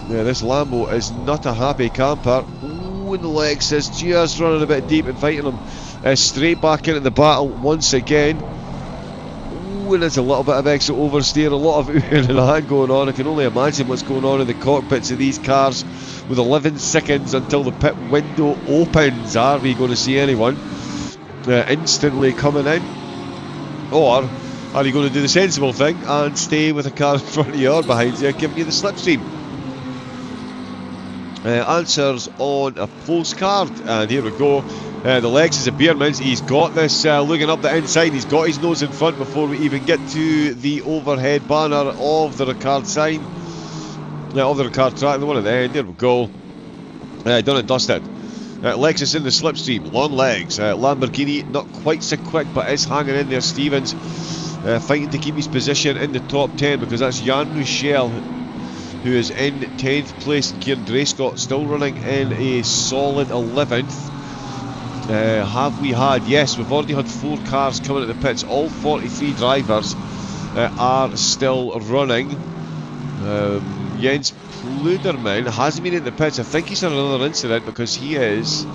yeah, this Lambo is not a happy camper. Ooh, and the Lexus just running a bit deep, inviting him straight back into the battle once again. Ooh, and there's a little bit of exit oversteer, a lot of oohing and ahhing going on. I can only imagine what's going on in the cockpits of these cars with 11 seconds until the pit window opens. Are we going to see anyone instantly coming in, or are you going to do the sensible thing and stay with a car in front of you or behind you, giving you the slipstream? Answers on a postcard, and here we go. The Lexus of Beermans, he's got this looking up the inside, he's got his nose in front before we even get to the overhead banner of the Ricard sign, of the Ricard track, the one at the end. Here we go. Done and dusted. Lexus in the slipstream, long legs. Lamborghini not quite so quick, but is hanging in there. Stevens fighting to keep his position in the top 10, because that's Jan Ruchel who is in 10th place. Kieran Drayscott still running in a solid 11th. Have we had? Yes, we've already had 4 cars coming at the pits. All 43 drivers are still running. Jens Pluderman hasn't been in the pits. I think he's had another incident, because he is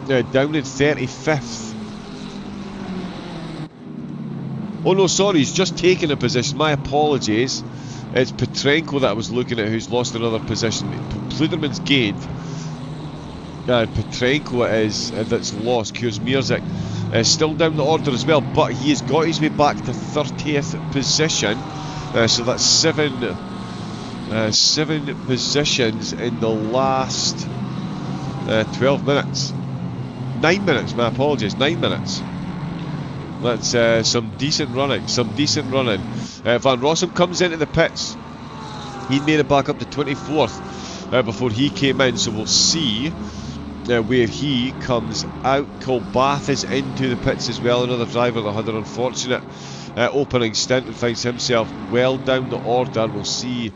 down in 35th. Oh no, sorry, he's just taken a position. My apologies. It's Petrenko that I was looking at, who's lost another position. Pluderman's gained, and Petrenko is that's lost. Kuzmierzik is still down the order as well, but he has got his way back to 30th position. So that's 7 positions in the last 12 minutes. 9 minutes, my apologies, 9 minutes. That's some decent running, Van Rossum comes into the pits. He made it back up to 24th before he came in, so we'll see where he comes out. Colbath is into the pits as well, another driver that had an unfortunate opening stint and finds himself well down the order. We'll see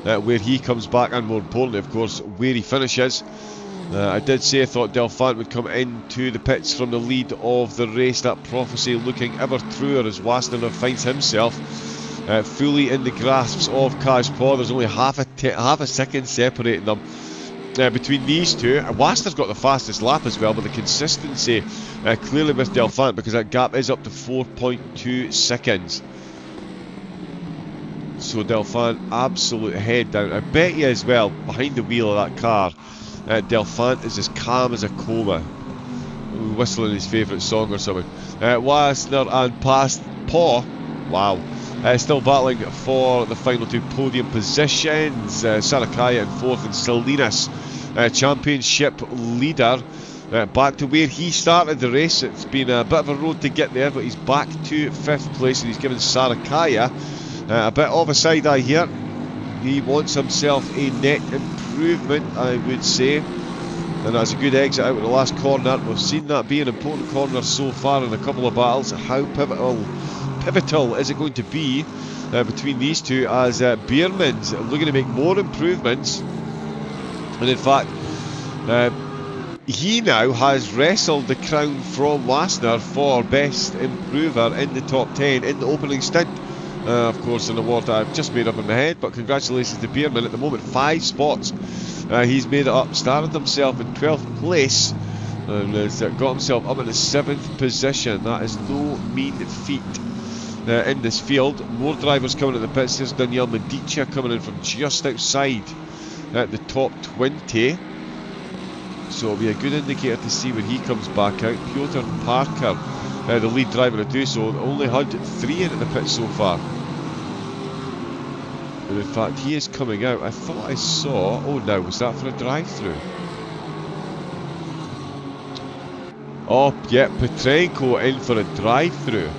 where he comes back, and more importantly, of course, where he finishes. I did say I thought Delphant would come into the pits from the lead of the race. That prophecy looking ever truer as Wassenaar finds himself fully in the grasps of Caseking. There's only half a second separating them between these two. Wassenaar's got the fastest lap as well, but the consistency clearly with Delphant, because that gap is up to 4.2 seconds. So Delphant, absolute head down. I bet you as well, behind the wheel of that car, Delphant is as calm as a coma, whistling his favourite song or something. Wassenaar and Paw, wow, still battling for the final two podium positions. Sarakaya in fourth, and Salinas, championship leader, back to where he started the race. It's been a bit of a road to get there, but he's back to fifth place, and he's given Sarakaya a bit of a side eye here. He wants himself a net improvement, I would say, and that's a good exit out of the last corner. We've seen that be an important corner so far in a couple of battles. How pivotal is it going to be between these two, as Bierman's looking to make more improvements, and in fact he now has wrestled the crown from Wassenaar for best improver in the top 10 in the opening stint. Of course, an award that I've just made up in my head, but congratulations to Bierman. At the moment, 5 spots he's made it up, started himself in 12th place and has got himself up in the 7th position. That is no mean feat in this field. More drivers coming at the pits. There's Daniel Medici coming in from just outside at the top 20, so it'll be a good indicator to see when he comes back out. Piotr Parker, the lead driver to do so, only had 3 in at the pit so far. And in fact, he is coming out. I thought I saw... Oh, now, was that for a drive-through? Oh, yeah, Petrenko in for a drive-through.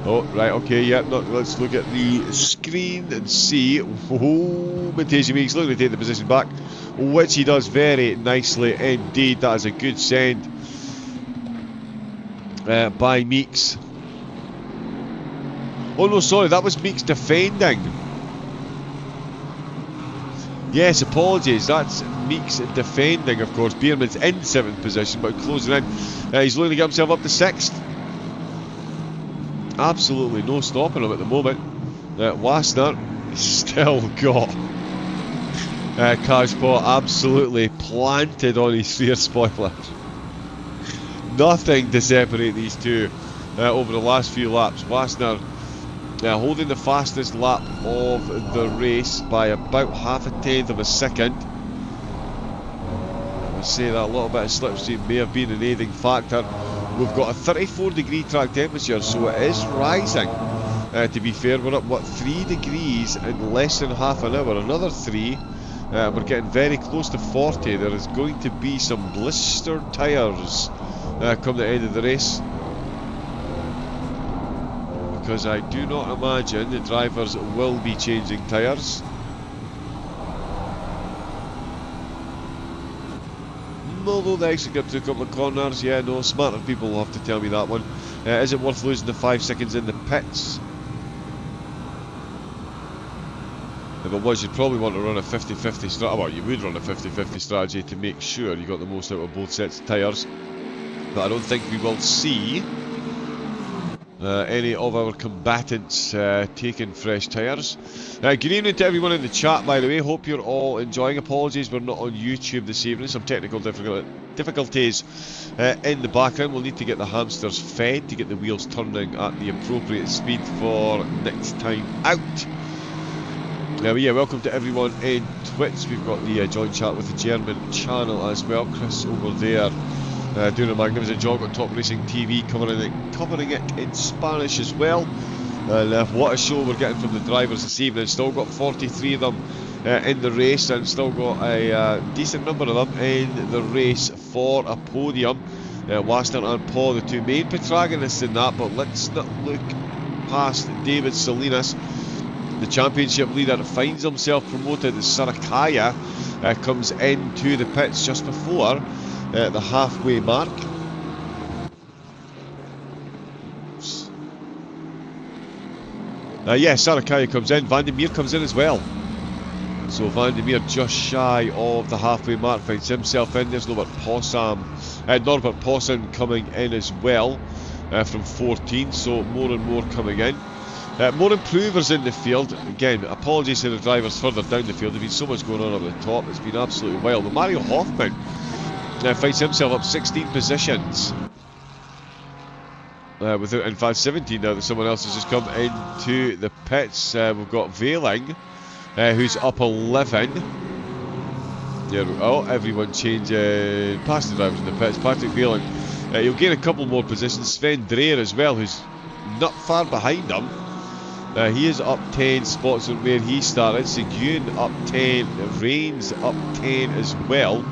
Oh, right, okay, yeah, let's look at the screen and see. Oh, Matej Meeks looking to take the position back, which he does very nicely indeed. That is a good send by Meeks. Oh no, sorry, that was Meeks defending. Yes, apologies, that's Meeks defending, of course. Bierman's in 7th position, but closing in. He's looking to get himself up to 6th. Absolutely no stopping him at the moment. Wassenaar still got Caseking absolutely planted on his rear spoiler. Nothing to separate these two over the last few laps. Wassenaar holding the fastest lap of the race by about half a tenth of a second. I would say that a little bit of slipstream may have been an aiding factor. We've got a 34 degree track temperature, so it is rising. To be fair, we're up, what, 3 degrees in less than half an hour. Another 3. We're getting very close to 40. There is going to be some blistered tyres come the end of the race, because I do not imagine the drivers will be changing tyres. Although the exit got to a couple of corners, yeah, no, smarter people will have to tell me that one. Is it worth losing the 5 seconds in the pits? If it was, you'd probably want to run a 50-50 strategy. Well, you would run a 50-50 strategy to make sure you got the most out of both sets of tyres. But I don't think we will see any of our combatants taking fresh tyres. Good evening to everyone in the chat, by the way. Hope you're all enjoying. Apologies, we're not on YouTube this evening. Some technical difficulties in the background. We'll need to get the hamsters fed to get the wheels turning at the appropriate speed for next time out. But yeah, welcome to everyone in Twitch. We've got the joint chat with the German channel as well. Chris over there doing a magnificent job on Top Racing TV, covering it in Spanish as well. And what a show we're getting from the drivers this evening. Still got 43 of them in the race, and still got a decent number of them in the race for a podium. Wassenaar and Paul, the two main protagonists in that, but let's not look past David Salinas. The championship leader finds himself promoted as Sarakaya comes into the pits just before the halfway mark. Sarakaya comes in, Van der Meer comes in as well. So Van der Meer just shy of the halfway mark, finds himself in. There's Norbert Possum coming in as well from 14, so more and more coming in. More improvers in the field. Again, apologies to the drivers further down the field. There's been so much going on up at the top. It's been absolutely wild. But Mario Hoffman finds himself up 16 positions. Without, in fact, 17 now that someone else has just come into the pits. We've got Veiling, who's up 11. Everyone changing past the drivers in the pits. Patrick Veiling, he'll gain a couple more positions. Sven Dreyer as well, who's not far behind him. He is up 10 spots from where he started. Seguin up 10, Reigns up 10 as well.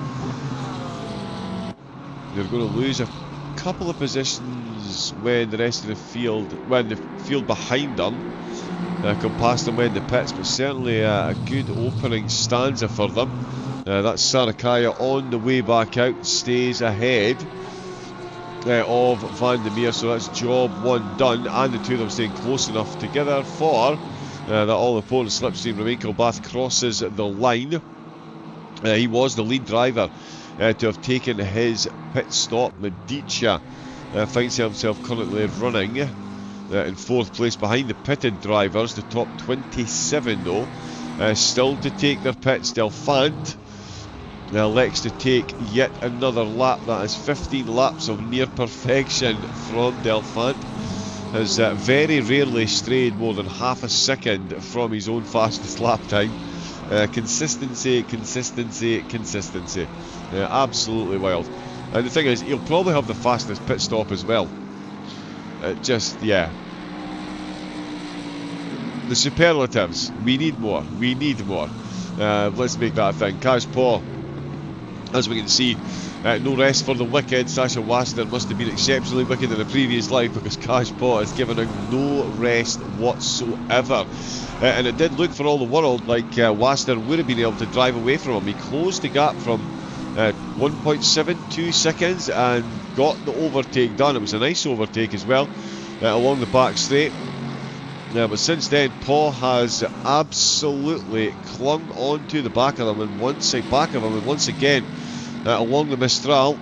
They're going to lose a couple of positions when the rest of the field, when the field behind them come past them in the pits, but certainly a good opening stanza for them. That's Sarakaya on the way back out, stays ahead of Van der Meer, so that's job one done, and the two of them staying close enough together for that all-important slipstream. Romain Kilbath crosses the line. He was the lead driver to have taken his pit stop. Medicia finds himself currently running in 4th place behind the pitted drivers, the top 27 though. Still to take their pits, Delphant elects to take yet another lap. That is 15 laps of near perfection from Delphant. Has very rarely strayed more than half a second from his own fastest lap time. Consistency. Absolutely wild. And the thing is, he'll probably have the fastest pit stop as well. The superlatives. We need more. Let's make that a thing. Kaj Paul, as we can see, no rest for the wicked. Sasha Wasner must have been exceptionally wicked in a previous life, because Kaj Paul has given him no rest whatsoever. And it did look for all the world like Wasner would have been able to drive away from him. He closed the gap from 1.72 seconds and got the overtake done. It was a nice overtake as well along the back straight. But since then, Paul has absolutely clung on to the back of them, and once again along the Mistral,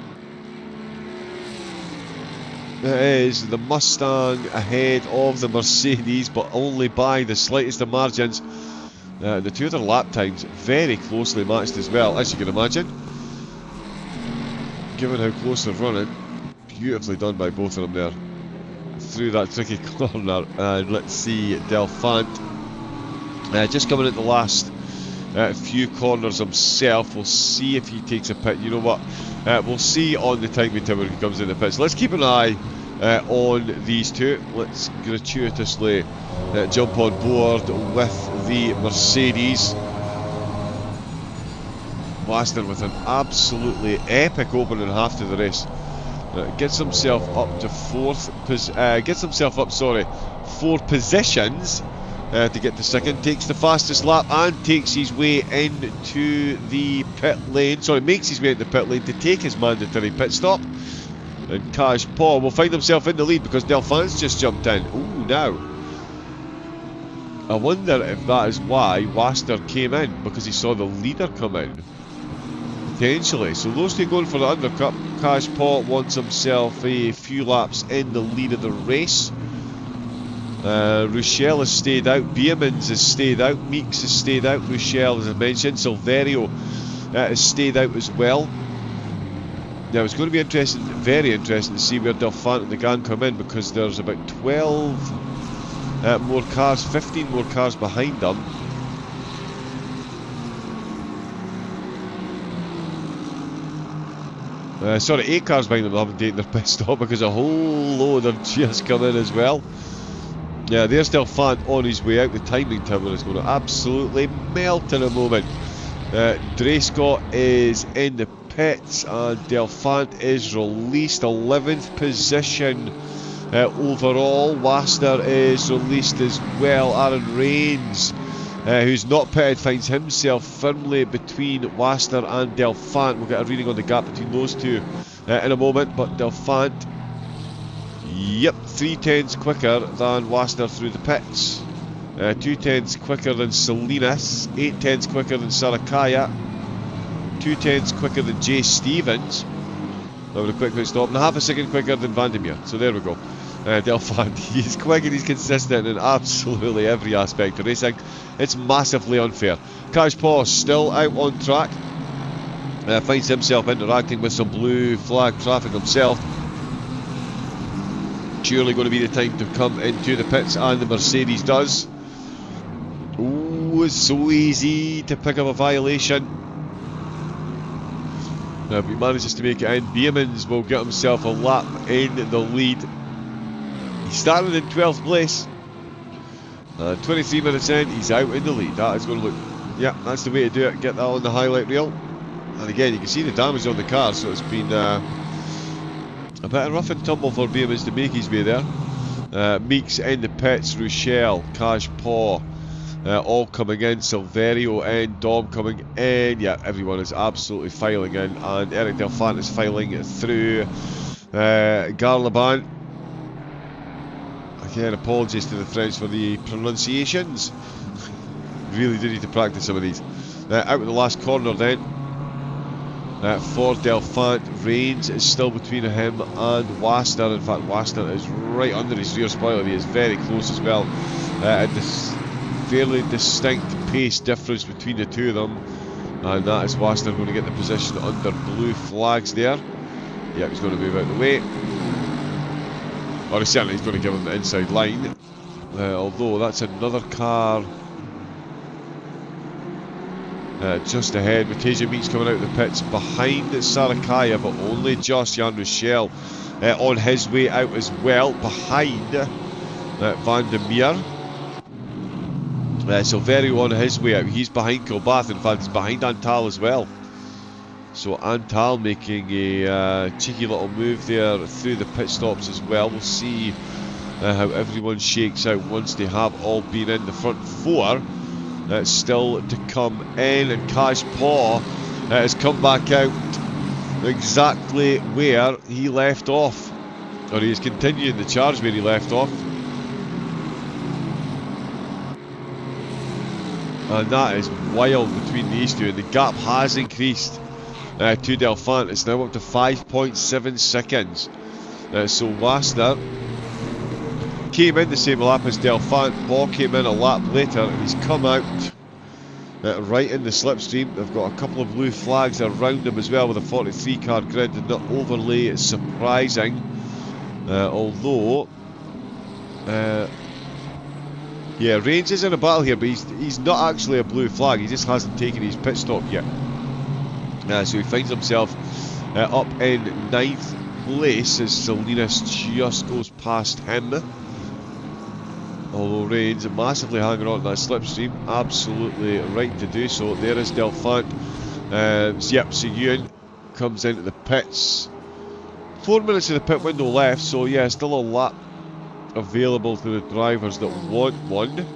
it is the Mustang ahead of the Mercedes, but only by the slightest of margins. The two other lap times very closely matched as well, as you can imagine, given how close they're running. Beautifully done by both of them there through that tricky corner. And let's see, Delphant just coming at the last few corners himself. We'll see if he takes a pit. You know what, we'll see on the timing tower when he comes in the pits. Let's keep an eye on these two. Let's gratuitously jump on board with the Mercedes. Wasner with an absolutely epic opening half to the race. Gets himself up to 4 positions to get to second, takes the fastest lap and takes his way into the pit lane. Makes his way into the pit lane to take his mandatory pit stop. And Kaj Paul will find himself in the lead because Delphant's just jumped in. Ooh, now I wonder if that is why Wasner came in, because he saw the leader come in. Potentially. So those two going for the undercut. Kaj Paul wants himself a few laps in the lead of the race. Rochelle has stayed out. Beermans has stayed out. Meeks has stayed out. Rochelle, as I mentioned. Silverio has stayed out as well. Now it's going to be interesting, very interesting to see where Delphant and the gang come in, because there's about 12 more cars, 15 more cars behind them. Sorry, 8 cars behind them that haven't taken their pit stop, because a whole load have just come in as well. Yeah, there's Delphant on his way out. The timing tower is going to absolutely melt in a moment. Dreyscott is in the pits and Delphant is released. 11th position Overall, Waster is released as well. Aaron Rains, who's not pitted, finds himself firmly between Waster and Delphant. We'll get a reading on the gap between those two in a moment, but Delphant, yep, 3/10s quicker than Waster through the pits. 2/10s quicker than Salinas, 8/10s quicker than Sarakaya, 2/10s quicker than Jay Stevens, with a quick pit stop, and half a second quicker than Vandermeer. So there we go. Delphant, he's quick and he's consistent in absolutely every aspect of racing. It's massively unfair. Caseking still out on track. Finds himself interacting with some blue flag traffic himself. Surely going to be the time to come into the pits, and the Mercedes does. Ooh, it's so easy to pick up a violation. Now, if he manages to make it in, Beemans will get himself a lap in the lead. He started in 12th place. 23 minutes in, he's out in the lead. That is going to look, yeah, that's the way to do it. Get that on the highlight reel. And again, you can see the damage on the car, so it's been a bit of rough and tumble for Beemans to make his way there. Meeks in the pits, Rochelle, Caseking, all coming in, Silverio in, Dom coming in. Yeah, everyone is absolutely filing in, and Eric Delphant is filing through. Garlaban, again, apologies to the French for the pronunciations. Really do need to practice some of these. Out with the last corner then. For Delphant, Rains is still between him and Waster. In fact, Waster is right under his rear spoiler. He is very close as well. And this fairly distinct pace difference between the two of them. And that is Waster going to get the position under blue flags there. Yeah, he's going to move out of the way. Or certainly he's going to give him the inside line. Although that's another car just ahead. Matej Meeks coming out of the pits behind Sarakaya, but only just. Jan Rochelle on his way out as well, behind Vandermeer. Silverio on his way out. He's behind Kilbath. In fact, he's behind Antal as well. So Antal making a cheeky little move there through the pit stops as well. We'll see how everyone shakes out once they have all been in. The front four still to come in, and Caseking has come back out exactly where he left off, or he is continuing the charge where he left off, and that is wild between these two, and the gap has increased to Delphant. It's now up to 5.7 seconds. So Waster came in the same lap as Delphant. Paul came in a lap later, and he's come out right in the slipstream. They've got a couple of blue flags around him as well, with a 43 car grid, and not overly surprising. Although, yeah, Rains is in a battle here, but he's not actually a blue flag. He just hasn't taken his pit stop yet. So he finds himself up in 9th place as Salinas just goes past him. Although Rains massively hanging on to that slipstream, absolutely right to do so. There is Delphant. Yep, so Ewan comes into the pits. 4 minutes of the pit window left, so yeah, still a lap available to the drivers that want one.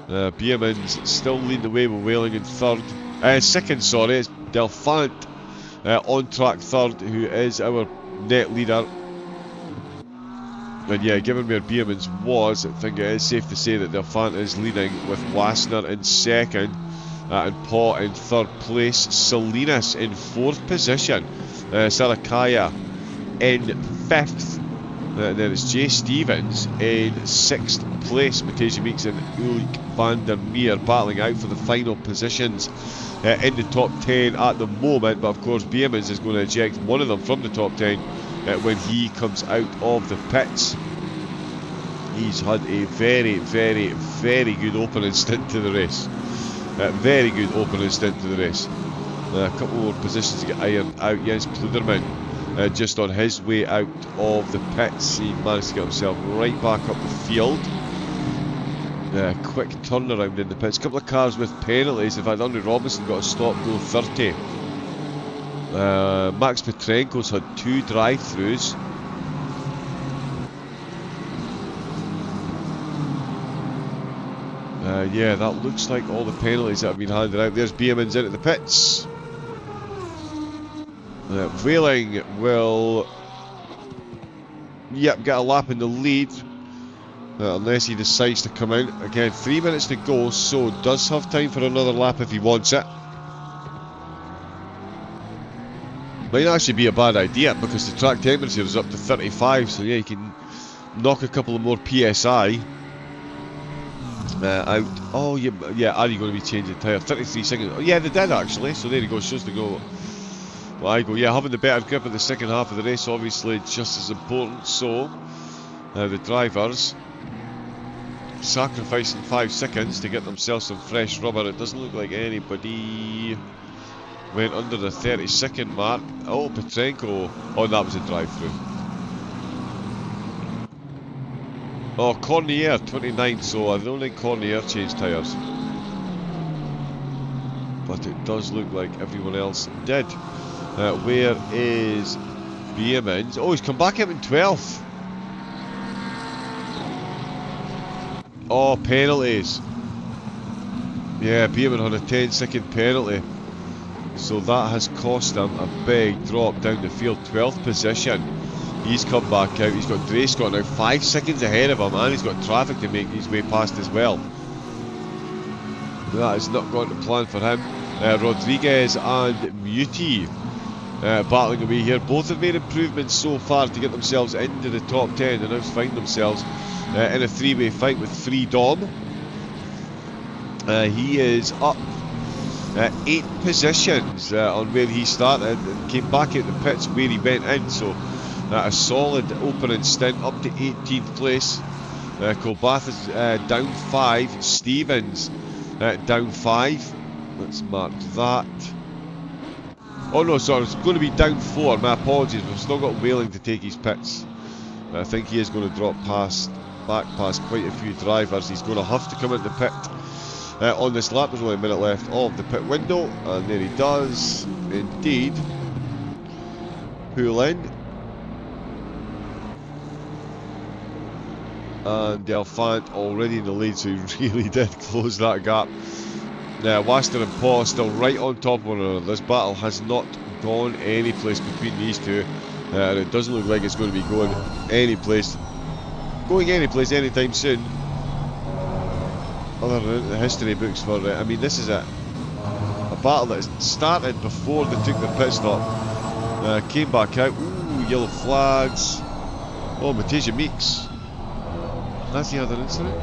Beemans still leading the way with Whaling in third. Second, sorry, it's Delphant on track third, who is our net leader. And yeah, given where Beemans was, I think it is safe to say that Delphant is leading, with Wassner in second and Paul in third place. Salinas in fourth position. Sarakaya in fifth. And then it's Jay Stevens in sixth place. Matej Meeks and Ulrich Vandermeer battling out for the final positions in the top 10 at the moment. But of course, Beemans is going to eject one of them from the top 10 when he comes out of the pits. He's had a very, very, very good opening stint to the race. Very good opening stint to the race. A couple more positions to get ironed out. Jens Pluderman just on his way out of the pits. He managed to get himself right back up the field. Quick turnaround in the pits. A couple of cars with penalties. In fact, Andre Robinson got a stop go 30. Max Petrenko's had 2 drive-throughs. Yeah, that looks like all the penalties that have been handed out. There's Beerman's into the pits. Whaling will, yep, get a lap in the lead. Unless he decides to come out. Again, 3 minutes to go, so does have time for another lap if he wants it. Might actually be a bad idea because the track temperature is up to 35, so yeah, you can knock a couple of more PSI out. Oh, yeah, are you going to be changing tyre? 33 seconds. Oh, yeah, they did actually, so there you go, shows the go. Well, I go, yeah, having the better grip in the second half of the race, obviously just as important, so the drivers sacrificing 5 seconds to get themselves some fresh rubber. It doesn't look like anybody went under the 30-second mark. Oh, Petrenko. Oh, that was a drive-through. Oh, Cornier, 29, so I don't think Cornier changed tyres. But it does look like everyone else did. Where is Beermans? Oh, he's come back up in 12th. Oh, penalties. Yeah, Beerman had a 10-second penalty. So that has cost him a big drop down the field. 12th position. He's come back out. He's got Dreyscott now 5 seconds ahead of him, and he's got traffic to make his way past as well. That is not going to plan for him. Rodriguez and Muti battling away here. Both have made improvements so far to get themselves into the top 10 and now find themselves in a three-way fight with Freedom. He is up 8 positions on where he started and came back out the pits where he went in, so a solid opening stint up to 18th place. Colbath is down 5, Stevens down 5. Let's mark that. Oh no, sorry, it's going to be down 4, my apologies. We've still got Whaling to take his pits. I think he is going to drop back past quite a few drivers. He's going to have to come into the pit on this lap. There's only a minute left of the pit window, and there he does indeed pull in. And Delphant already in the lead, so he really did close that gap. Waster and Paul still right on top of one another. This battle has not gone any place between these two, and it doesn't look like it's going to be going any place anytime soon, other than the history books for it. I mean, this is a battle that started before they took the pit stop, came back out. Ooh, yellow flags. Oh, Matija Meeks. Has he had an incident?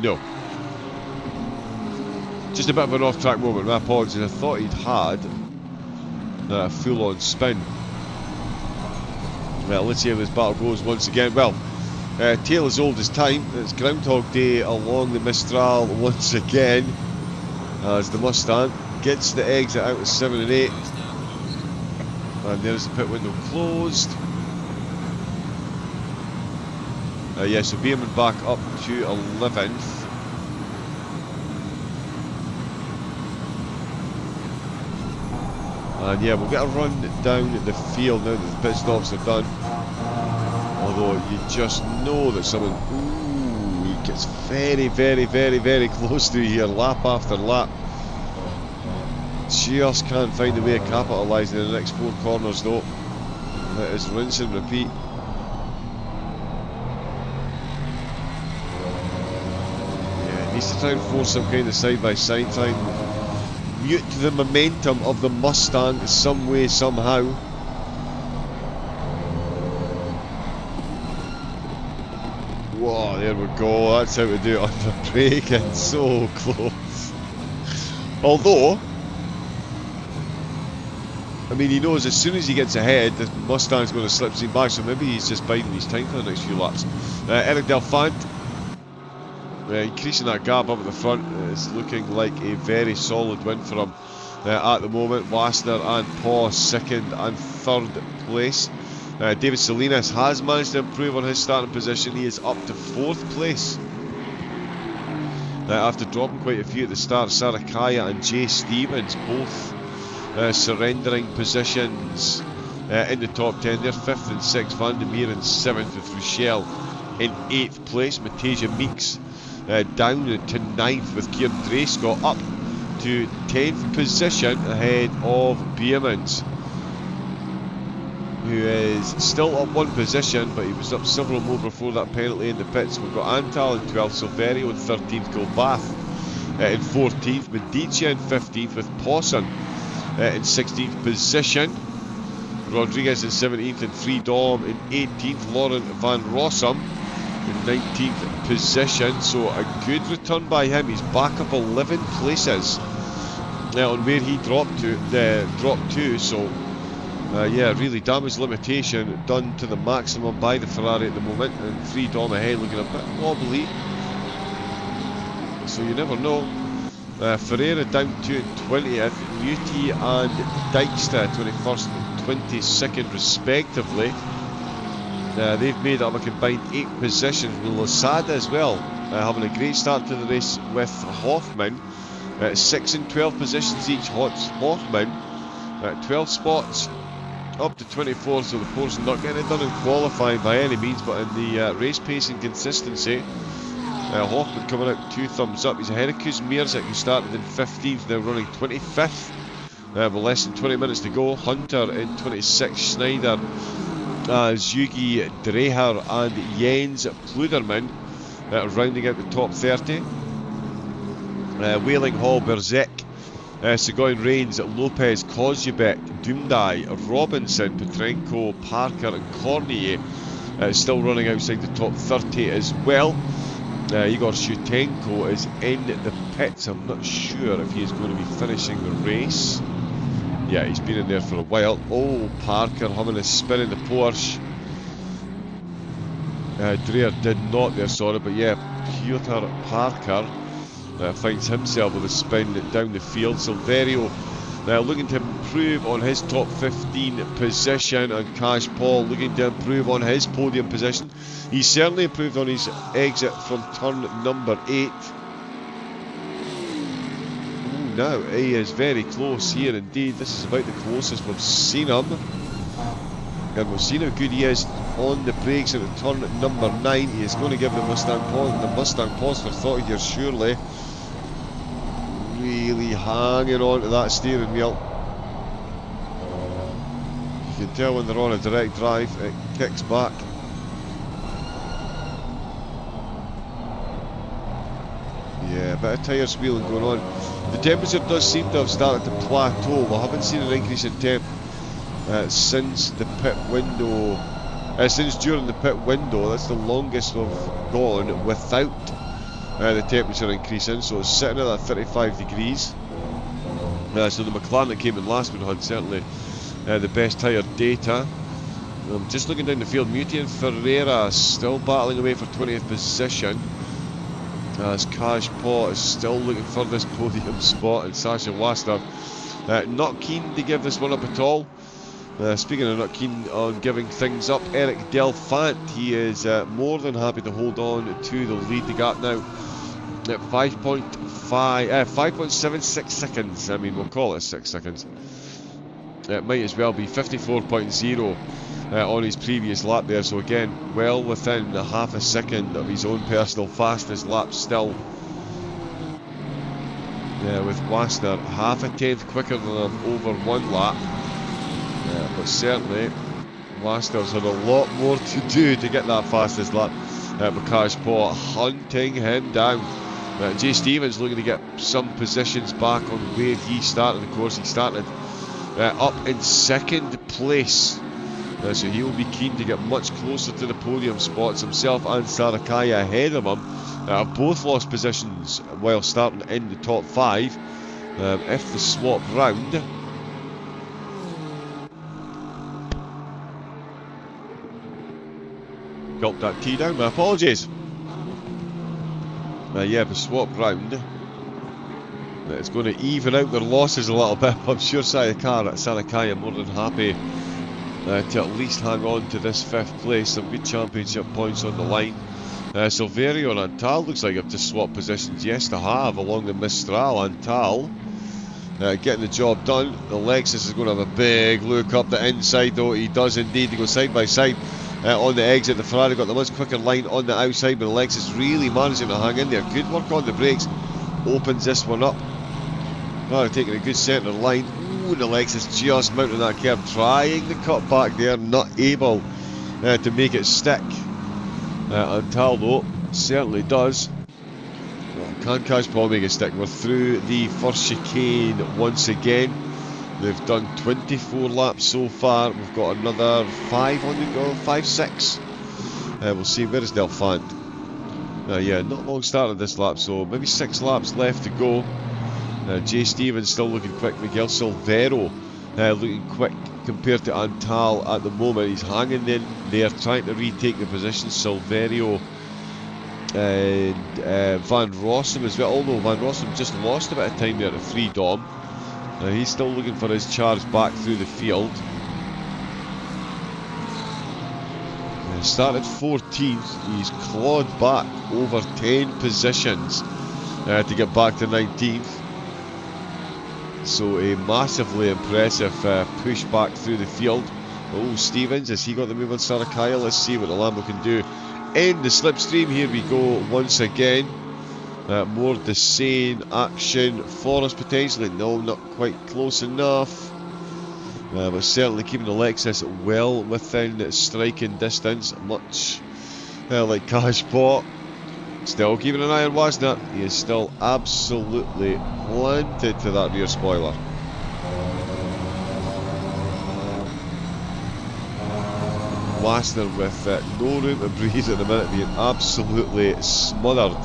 No. Just a bit of an off-track moment. My apologies. I thought he'd had a full-on spin. Well, let's see how this battle goes once again. Well, tale as old as time. It's Groundhog Day along the Mistral once again, as the Mustang gets the exit out of 7 and 8. And there's the pit window closed. Yeah, so Beerman back up to 11th. And yeah, we'll get a run down the field now that the pit stops are done. Although you just know that someone, ooh, he gets very, very, very, very close to you here, lap after lap. Just can't find a way of capitalising in the next 4 corners though. It is rinse and repeat. Needs to try and force some kind of side-by-side, try and mute the momentum of the Mustang some way, somehow. Whoa, there we go, that's how we do it under braking, so close. Although, I mean, he knows as soon as he gets ahead, the Mustang's going to slip him back, so maybe he's just biding his time for the next few laps. Eric Delphant. Increasing that gap up at the front is looking like a very solid win for him at the moment. Waster and Paw 2nd and 3rd place. David Salinas has managed to improve on his starting position. He is up to 4th place. After dropping quite a few at the start, Sarakaya and Jay Stevens both surrendering positions in the top 10. They're 5th and 6th. Van der Meer in 7th with Rochelle in 8th place. Matasia Meeks down to 9th, with Kieran Drayscott up to 10th position ahead of Beermans, who is still up one position, but he was up several more before that penalty in the pits. We've got Antal in 12th, Silverio in 13th, Kilbath in 14th, Medici in 15th, with Pawson in 16th position. Rodriguez in 17th, and Freedom in 18th. Lauren Van Rossum in 19th position. So a good return by him. He's back up 11 places on where he dropped to. So yeah, really damage limitation done to the maximum by the Ferrari at the moment, and Freedom ahead looking a bit wobbly. So you never know. Ferreira down to 20th, Muti and Dijkstra 21st and 22nd respectively. They've made up a combined 8 positions, with Losada as well having a great start to the race with Hoffman. 6 and 12 positions each. Hoffman 12 spots up to 24th, so the Porsche not getting it done in qualifying by any means, but in the race pace and consistency, Hoffman coming out 2 thumbs up. He's ahead of Kuzmierczak, who started in 15th, now running 25th with less than 20 minutes to go. Hunter in 26th, Schneider, Zhugi Dreher and Jens Pluderman rounding out the top 30. Whaling Hall, Berzek, Seguin Reigns, Lopez, Kozubek, Doomdai, Robinson, Petrenko, Parker and Cornier still running outside the top 30 as well. Igor Shutenko is in the pits. I'm not sure if he is going to be finishing the race. Yeah, he's been in there for a while. Oh, Parker having a spin in the Porsche. Dreher did not there, sorry, but yeah, Piotr Parker finds himself with a spin down the field. Silverio looking to improve on his top 15 position, and Cash Paul looking to improve on his podium position. He's certainly improved on his exit from turn number 8. Ooh, now he is very close here indeed. This is about the closest we've seen him. And we've seen how good he is on the brakes at turn number 9. He is going to give the Mustang pause for thought here, surely. Really hanging on to that steering wheel. You can tell when they're on a direct drive, it kicks back. Yeah, a bit of tyre squealing going on. The temperature does seem to have started to plateau. We haven't seen an increase in temp since the pit window. Since during the pit window. That's the longest we've gone without the temperature increasing. So it's sitting at that 35 degrees. So the McLaren that came in last would had certainly the best tyre data. Just looking down the field, Muti and Ferreira still battling away for 20th position, as Cash Paul is still looking for this podium spot, and Sasha Waster not keen to give this one up at all. Speaking of not keen on giving things up, Eric Delfant, he is more than happy to hold on to the lead. The gap now at 5.76 seconds. I mean, we'll call it 6 seconds. It might as well be 54.0 on his previous lap there. So again, well within a half a second of his own personal fastest lap still. Yeah, with Waster half a tenth quicker than him over 1 lap. But certainly Waster's had a lot more to do to get that fastest lap. But Cash Paul hunting him down. Jay Stevens looking to get some positions back on where he started. Of course, he started up in 2nd place. So he will be keen to get much closer to the podium spots. Himself and Sarakaya ahead of him have both lost positions while starting in the top 5. If the swap round, gulp that tea down, my apologies. Yeah, the swap round, it's going to even out their losses a little bit. I'm sure Sarakaya more than happy to at least hang on to this 5th place. Some good championship points on the line. Silverio and Antal looks like I've just swapped positions. Yes, they have, along the Mistral. Antal getting the job done. The Lexus is going to have a big look up the inside, though. He does indeed. They go side by side. on the exit. The Ferrari got the much quicker line on the outside, but Alexis really managing to hang in there. Good work on the brakes. Opens this one up. Oh, taking a good centre line. Ooh, and Alexis just mounting that curb, trying the cut back there, not able to make it stick. Antal though certainly does. Can Paul make it stick? We're through the first chicane once again. They've done 24 laps so far. We've got another 5 on the go, 5, 6. We'll see. Where is Delphant? Yeah, not long started this lap, so maybe 6 laps left to go. Jay Stevens still looking quick. Miguel Silvero looking quick compared to Antal at the moment. He's hanging in there, trying to retake the position. Silverio and Van Rossum as well, although Van Rossum just lost a bit of time there to free Dom. He's still looking for his charge back through the field. Started 14th, he's clawed back over 10 positions to get back to 19th. So a massively impressive push back through the field. Oh, Stevens, has he got the move on Sarakaya? Let's see what the Lambo can do. In the slipstream, here we go once again. More Desane action for us potentially. No, not quite close enough. But certainly keeping Alexis well within striking distance. Much like Cashpot. Still keeping an eye on Wasner. He is still absolutely planted to that rear spoiler. Wasner with no room to breathe at the minute, being absolutely smothered.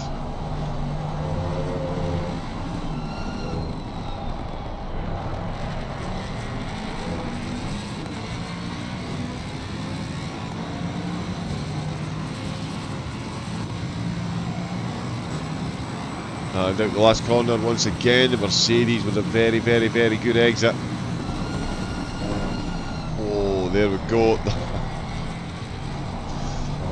Down the last corner once again, the Mercedes with a very, very, very good exit. Oh, there we go.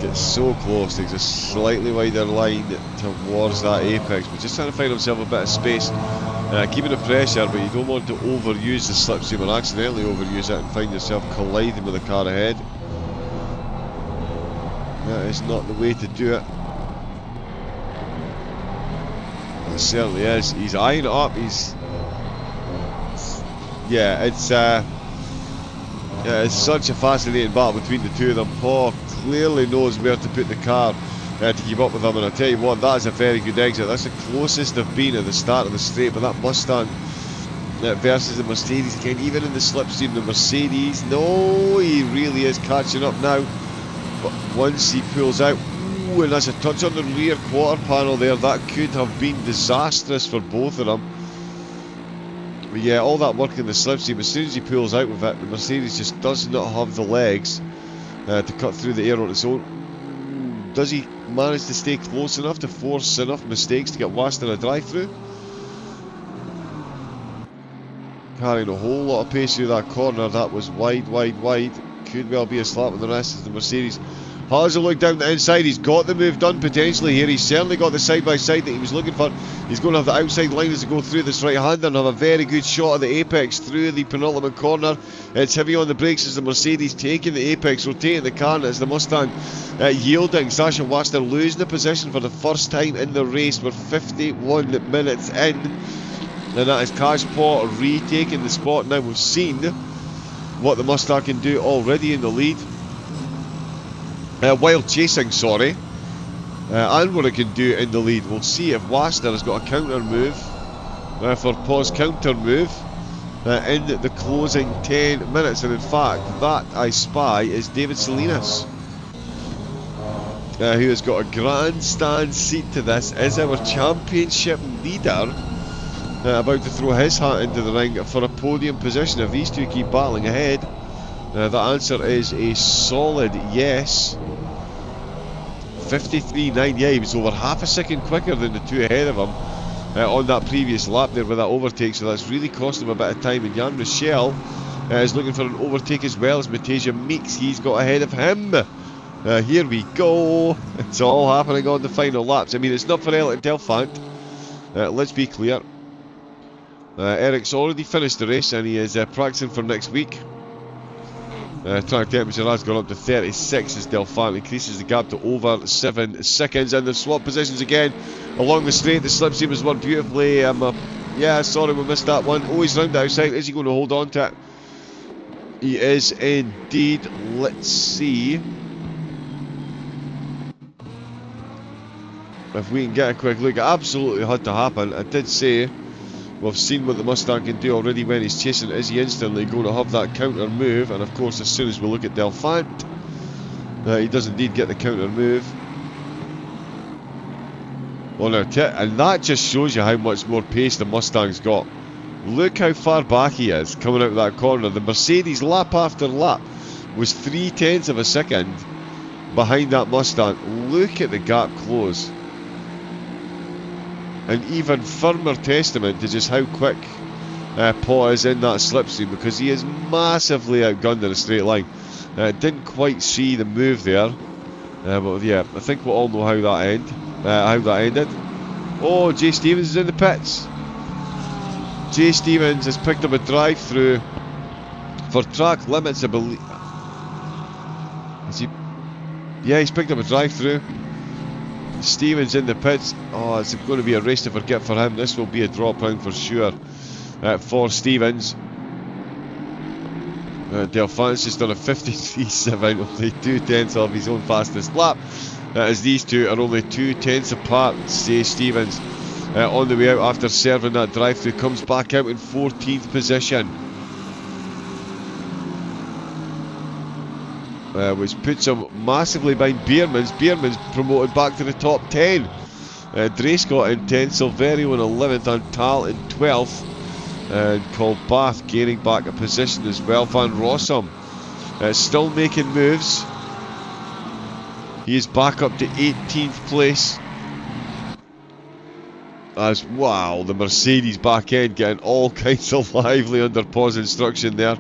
Gets so close, takes a slightly wider line towards that apex, but just trying to find himself a bit of space. Keeping the pressure, but you don't want to overuse the slipstream or accidentally overuse it and find yourself colliding with the car ahead. That is not the way to do it. It certainly is. He's eyeing it up. Yeah, it's such a fascinating battle between the two of them. Paul clearly knows where to put the car to keep up with them, and I tell you what, that is a very good exit. That's the closest they've been at the start of the straight, but that Mustang versus the Mercedes again, even in the slipstream, the Mercedes, no, he really is catching up now. But once he pulls out, ooh, and that's a touch on the rear quarter panel there, that could have been disastrous for both of them. But yeah, all that work in the slipstream, as soon as he pulls out with it, the Mercedes just does not have the legs to cut through the air on its own. Does he manage to stay close enough to force enough mistakes to get Waston a drive-through? Carrying a whole lot of pace through that corner. That was wide, wide, wide. Could well be a slap with the rest of the Mercedes. Has a look down the inside. He's got the move done potentially here. He's certainly got the side-by-side that he was looking for. He's going to have the outside line as he go through this right-hander and have a very good shot of the apex through the penultimate corner. It's heavy on the brakes as the Mercedes taking the apex, rotating the car, and it's the Mustang yielding. Sasha Waster losing the position for the first time in the race. We're 51 minutes in, and that is Cashpot retaking the spot. Now we've seen what the Mustang can do already in the lead. While chasing, sorry, and what it can do in the lead. We'll see if Wasner has got a counter move for Paul's counter move in the closing 10 minutes, and in fact that I spy is David Salinas, who has got a grandstand seat to this, is our championship leader, about to throw his hat into the ring for a podium position. If these two keep battling ahead, the answer is a solid yes. 53.9, yeah, he was over half a second quicker than the two ahead of him on that previous lap there with that overtake, so that's really cost him a bit of time. And Jan Michel is looking for an overtake as well as Matej Meeks. He's got ahead of him. Here we go. It's all happening on the final laps. I mean, it's not for Elliot Delphant. Let's be clear. Eric's already finished the race and he is practicing for next week. Track temperature has gone up to 36 as Delphant increases the gap to over 7 seconds. And the swap positions again along the straight. The slipstream has worked beautifully. Yeah, sorry we missed that one. Oh, he's round the outside. Is he going to hold on to it? He is indeed. Let's see if we can get a quick look. It absolutely had to happen. I did say we've seen what the Mustang can do already when he's chasing. Is he instantly going to have that counter move? And of course, as soon as we look at Delphant, he does indeed get the counter move. Well, now, and that just shows you how much more pace the Mustang's got. Look how far back he is coming out of that corner. The Mercedes, lap after lap, was 0.3 of a second behind that Mustang. Look at the gap close. An even firmer testament to just how quick Paul is in that slipstream, because he is massively outgunned in a straight line. Didn't quite see the move there, but yeah, I think we all know how that ended. Oh, Jay Stevens is in the pits. Jay Stevens has picked up a drive-through for track limits, I believe. Is he? Yeah, he's picked up a drive-through. Stevens in the pits. Oh, it's going to be a race to forget for him. This will be a drop round for sure for Stevens. Delphant's just done a 53.7, only 2/10 of his own fastest lap. As these two are only 2/10 apart. Say Stevens on the way out after serving that drive-through, comes back out in 14th position. Which puts him massively behind Biermans. Biermans promoted back to the top 10. Dreyscott in 10th, Silverio in 11th, and Tal in 12th. And Colbath gaining back a position as well. Van Rossum still making moves. He is back up to 18th place. As wow, the Mercedes back end getting all kinds of lively under pause instruction there.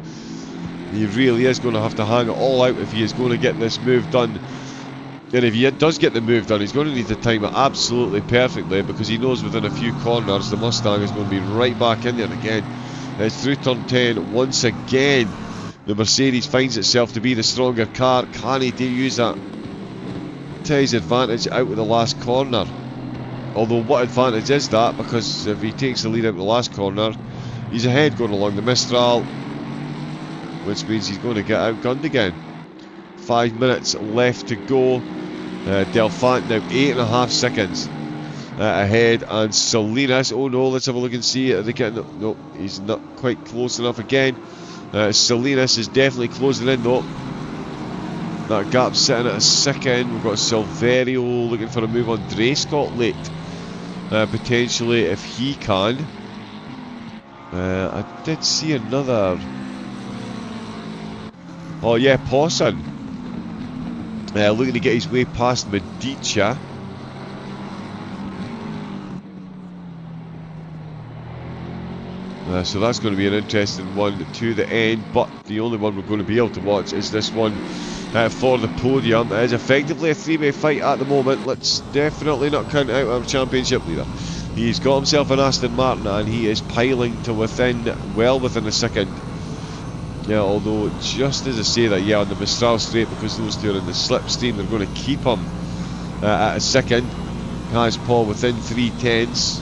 He really is going to have to hang it all out if he is going to get this move done. And if he does get the move done, he's going to need to time it absolutely perfectly, because he knows within a few corners the Mustang is going to be right back in there again. It's through turn 10 once again. The Mercedes finds itself to be the stronger car. Can he use that to his advantage out of the last corner? Although what advantage is that? Because if he takes the lead out of the last corner, he's ahead going along the Mistral, which means he's going to get outgunned again. 5 minutes left to go. Delphant now 8.5 seconds ahead, and Salinas, oh no, let's have a look and see. Are they getting? No, he's not quite close enough again. Salinas is definitely closing in though. That gap's sitting at a second. We've got Silverio looking for a move on Dreyscott late, potentially if he can. I did see another. Oh yeah, Pawson. Looking to get his way past Medica. So that's going to be an interesting one to the end, but the only one we're going to be able to watch is this one for the podium. It is effectively a three-way fight at the moment. Let's definitely not count out our championship leader. He's got himself an Aston Martin and he is piling to well within a second. Yeah, although just as I say that, yeah, on the Mistral straight, because those two are in the slipstream, they're going to keep him at a second. Has Paul within 3/10.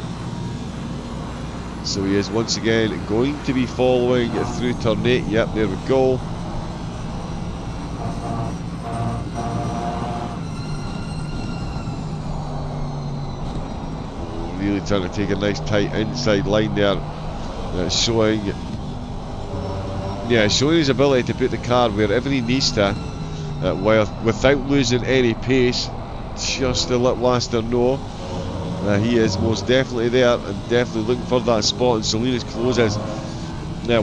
So he is once again going to be following through turn 8. Yep, there we go. Really trying to take a nice tight inside line there. Showing his ability to put the car wherever he needs to, without losing any pace. Just to let Laster know he is most definitely there and definitely looking for that spot. And Salinas closes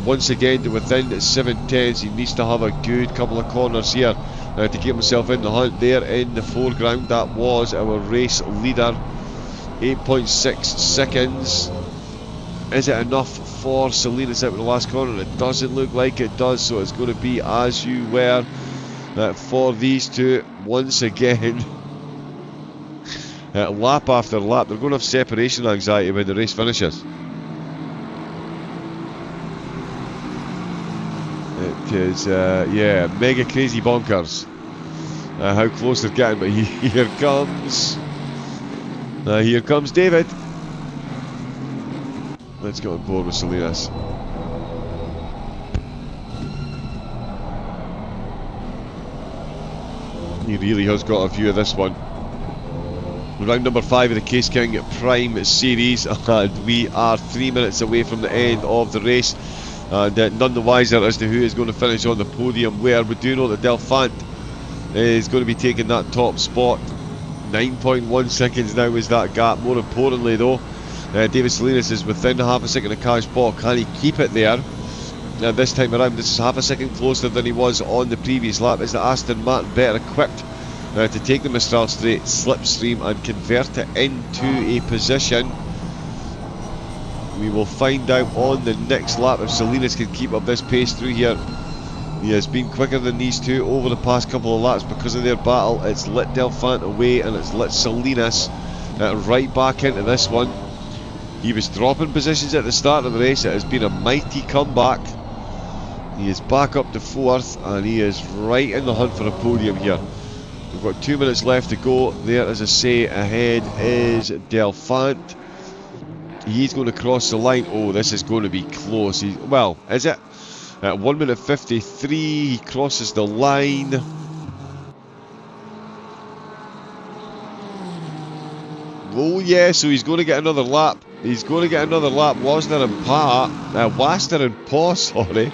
once again to within 7/10. He needs to have a good couple of corners here to get himself in the hunt. There in the foreground, that was our race leader. 8.6 seconds. Is it enough for Salinas out of the last corner? It doesn't look like it does, so it's going to be as you were for these two once again. Lap after lap, they're going to have separation anxiety when the race finishes. It Because, yeah, mega crazy bonkers. How close they're getting, but here comes David. Let's get on board with Salinas. He really has got a view of this one. Round number 5 of the Caseking Prime Series, and we are 3 minutes away from the end of the race, and none the wiser as to who is going to finish on the podium where. We do know that Delphant is going to be taking that top spot. 9.1 seconds now is that gap. More importantly though, David Salinas is within half a second of Cash Ball. Can he keep it there? This time around, this is half a second closer than he was on the previous lap. Is the Aston Martin better equipped to take the Mistral Straight slipstream and convert it into a position? We will find out on the next lap if Salinas can keep up this pace through here. He has been quicker than these two over the past couple of laps because of their battle. It's lit Delphant away and it's lit Salinas right back into this one. He was dropping positions at the start of the race. It has been a mighty comeback. He is back up to 4th and he is right in the hunt for a podium here. We've got 2 minutes left to go. There, as I say, ahead is Delphant. He's going to cross the line. Oh, this is going to be close. Well, is it? At 1 minute 53, he crosses the line. Oh yeah, so he's going to get another lap. He's going to get another lap. Wasner and Paw, sorry.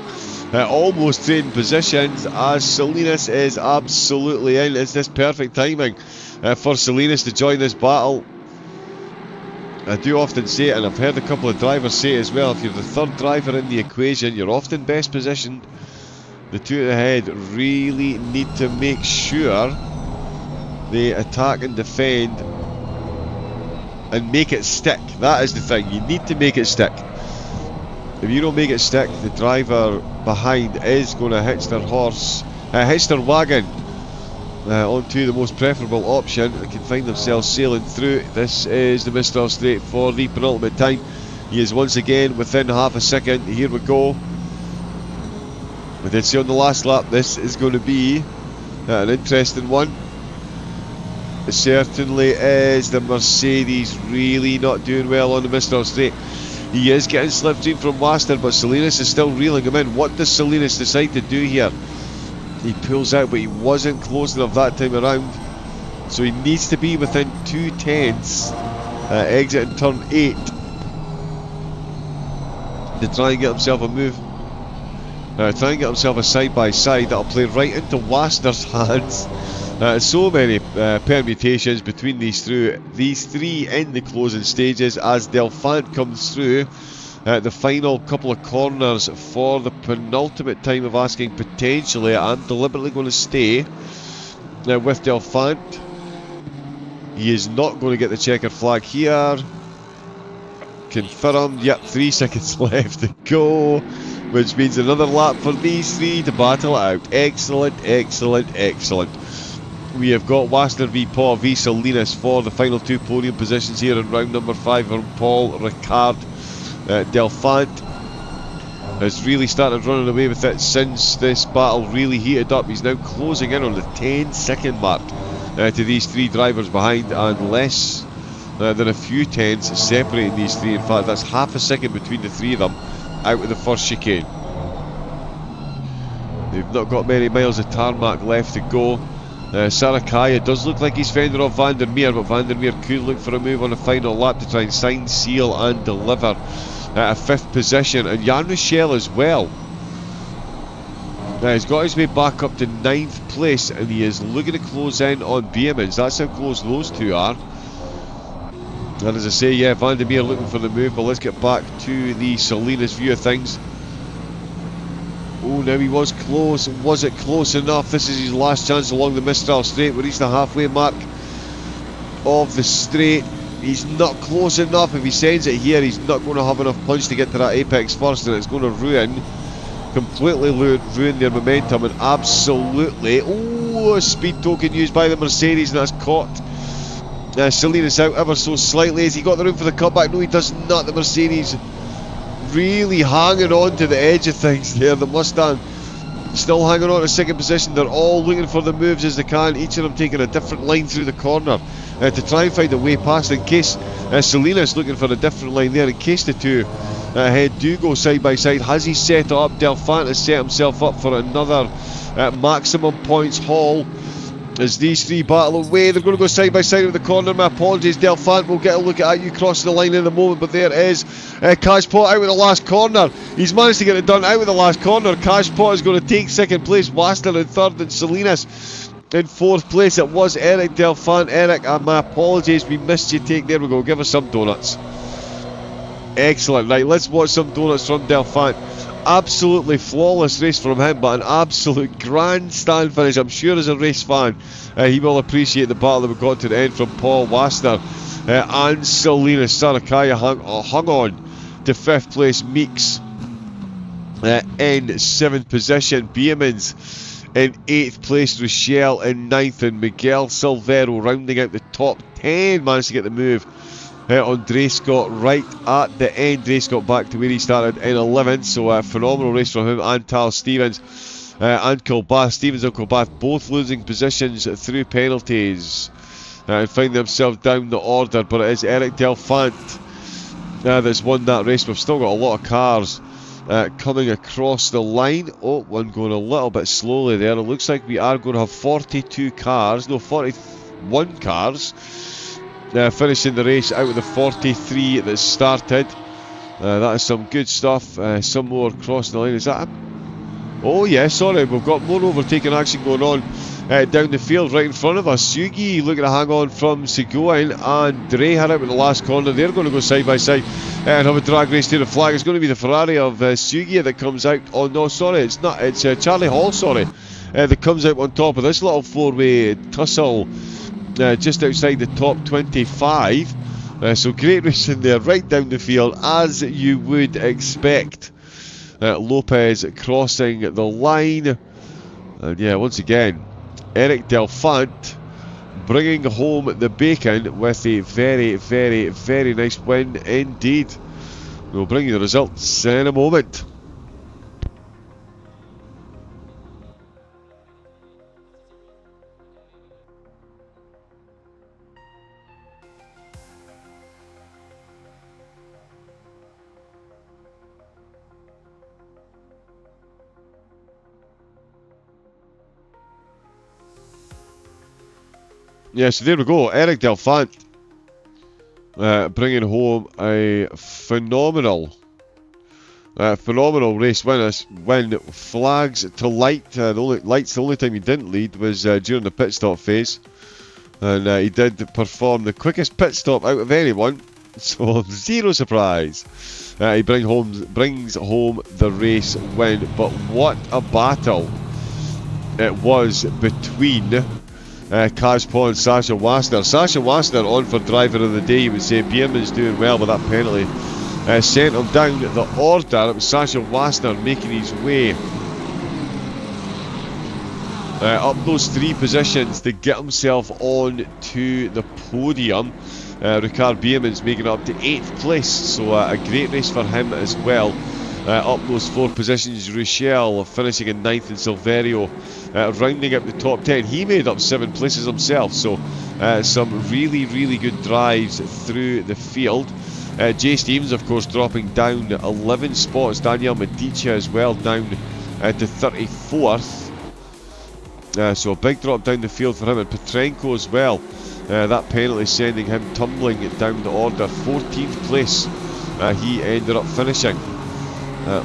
Almost trading positions as Salinas is absolutely in. It's this perfect timing for Salinas to join this battle. I do often say it, and I've heard a couple of drivers say it as well, if you're the third driver in the equation, you're often best positioned. The two ahead really need to make sure they attack and defend and make it stick. That is the thing, you need to make it stick. If you don't make it stick, the driver behind is going to hitch their wagon onto the most preferable option and can find themselves sailing through. This is the Mistral Straight for the penultimate time. He is once again within half a second. Here we go. We did see on the last lap this is going to be an interesting one. It certainly is. The Mercedes really not doing well on the Mistral Straight. He is getting slipstream from Wasner, but Salinas is still reeling him in. What does Salinas decide to do here? He pulls out, but he wasn't close enough that time around. So he needs to be within 2 tenths, exiting turn 8, to try and get himself a move. Try and get himself a side-by-side. That'll play right into Wasner's hands. So many permutations between these three in the closing stages as Delphant comes through the final couple of corners for the penultimate time of asking. Potentially, I'm deliberately going to stay with Delphant. He is not going to get the checkered flag here. Confirmed. Yep, 3 seconds left to go, which means another lap for these three to battle it out. Excellent, excellent, excellent. We have got Wasner v Paul v Salinas for the final 2 podium positions here in round number 5 from Paul Ricard. Delphant has really started running away with it since this battle really heated up. He's now closing in on the 10-second mark to these 3 drivers behind, and less than a few tenths separating these 3. In fact, that's half a second between the 3 of them out of the first chicane. They've not got many miles of tarmac left to go. Sarakaya does look like he's fending off Van der Meer, but Van der Meer could look for a move on the final lap to try and sign, seal and deliver a 5th position. And Jan Michel as well. He's got his way back up to 9th place, and he is looking to close in on Beemans. That's how close those two are. And as I say, yeah, Van der Meer looking for the move, but let's get back to the Salinas view of things. Oh, now he was close. Was it close enough? This is his last chance along the Mistral Straight. We reached the halfway mark of the straight. He's not close enough. If he sends it here, he's not going to have enough punch to get to that apex first, and it's going to completely ruin their momentum. And absolutely, oh, a speed token used by the Mercedes, and that's caught Salinas out ever so slightly. Has he got the room for the comeback? No, he does not. The Mercedes really hanging on to the edge of things there. The Mustang still hanging on to second position. They're all looking for the moves as they can, each of them taking a different line through the corner to try and find a way past, in case Salinas looking for a different line there, in case the two ahead do go side by side. Has he set up? Delphant has set himself up for another maximum points haul as these three battle away. They're going to go side by side with the corner. My apologies, Delphant. We'll get a look at you crossing the line in a moment, but there is Cashpot out with the last corner. He's managed to get it done out with the last corner. Cashpot is going to take second place, Waster in third, and Salinas in fourth place. It was Eric Delphant. Eric, my apologies, we missed your take. There we go, give us some donuts. Excellent. Right, let's watch some donuts from Delphant. Absolutely flawless race from him, but an absolute grandstand finish. I'm sure as a race fan he will appreciate the battle that we got to the end from Paul Waster and Salinas. Sarakaya hung on to 5th place. Meeks in 7th position. Beermans in 8th place. Rochelle in 9th, and Miguel Silvero rounding out the top 10. Managed to get the move on Dre Scott right at the end. Dre Scott back to where he started in 11th, so a phenomenal race from him. And Tal Stevens and Kilbath. Stevens and Kilbath both losing positions through penalties and find themselves down the order, but it is Eric Delphant that's won that race. We've still got a lot of cars coming across the line. Oh, one going a little bit slowly there. It looks like we are going to have 41 cars finishing the race out of the 43 that started. That is some good stuff. Some more crossing the line. Is that oh yeah, sorry, we've got more overtaking action going on down the field right in front of us. Sugi looking to hang on from Seguin, and Dre had out with the last corner. They're going to go side by side and have a drag race to the flag. It's going to be the Ferrari of Sugi that comes out. Oh no, sorry, it's not. It's Charlie Hall, sorry, that comes out on top of this little four-way tussle just outside the top 25. So great racing there right down the field, as you would expect. Lopez crossing the line, and yeah, once again Eric Delphant bringing home the bacon with a very, very, very nice win indeed. We'll bring you the results in a moment. Yeah, so there we go. Eric Delphant bringing home a phenomenal race win. Flags to light. The only time he didn't lead was during the pit stop phase, and he did perform the quickest pit stop out of anyone. So zero surprise. He brings home the race win. But what a battle it was between Kazpon and Sasha Waster. Sasha Waster on for driver of the day. You would say Bierman's doing well with that penalty. Sent him down the order. It was Sasha Waster making his way up those 3 positions to get himself on to the podium. Ricard Bierman's making it up to 8th place, so a great race for him as well. Up those 4 positions, Rochelle finishing in 9th, and Silverio rounding up the top 10. He made up 7 places himself, so some really, really good drives through the field. Jay Stevens, of course, dropping down 11 spots. Daniel Medici as well down to 34th. So a big drop down the field for him, and Petrenko as well. That penalty sending him tumbling down the order. 14th place he ended up finishing.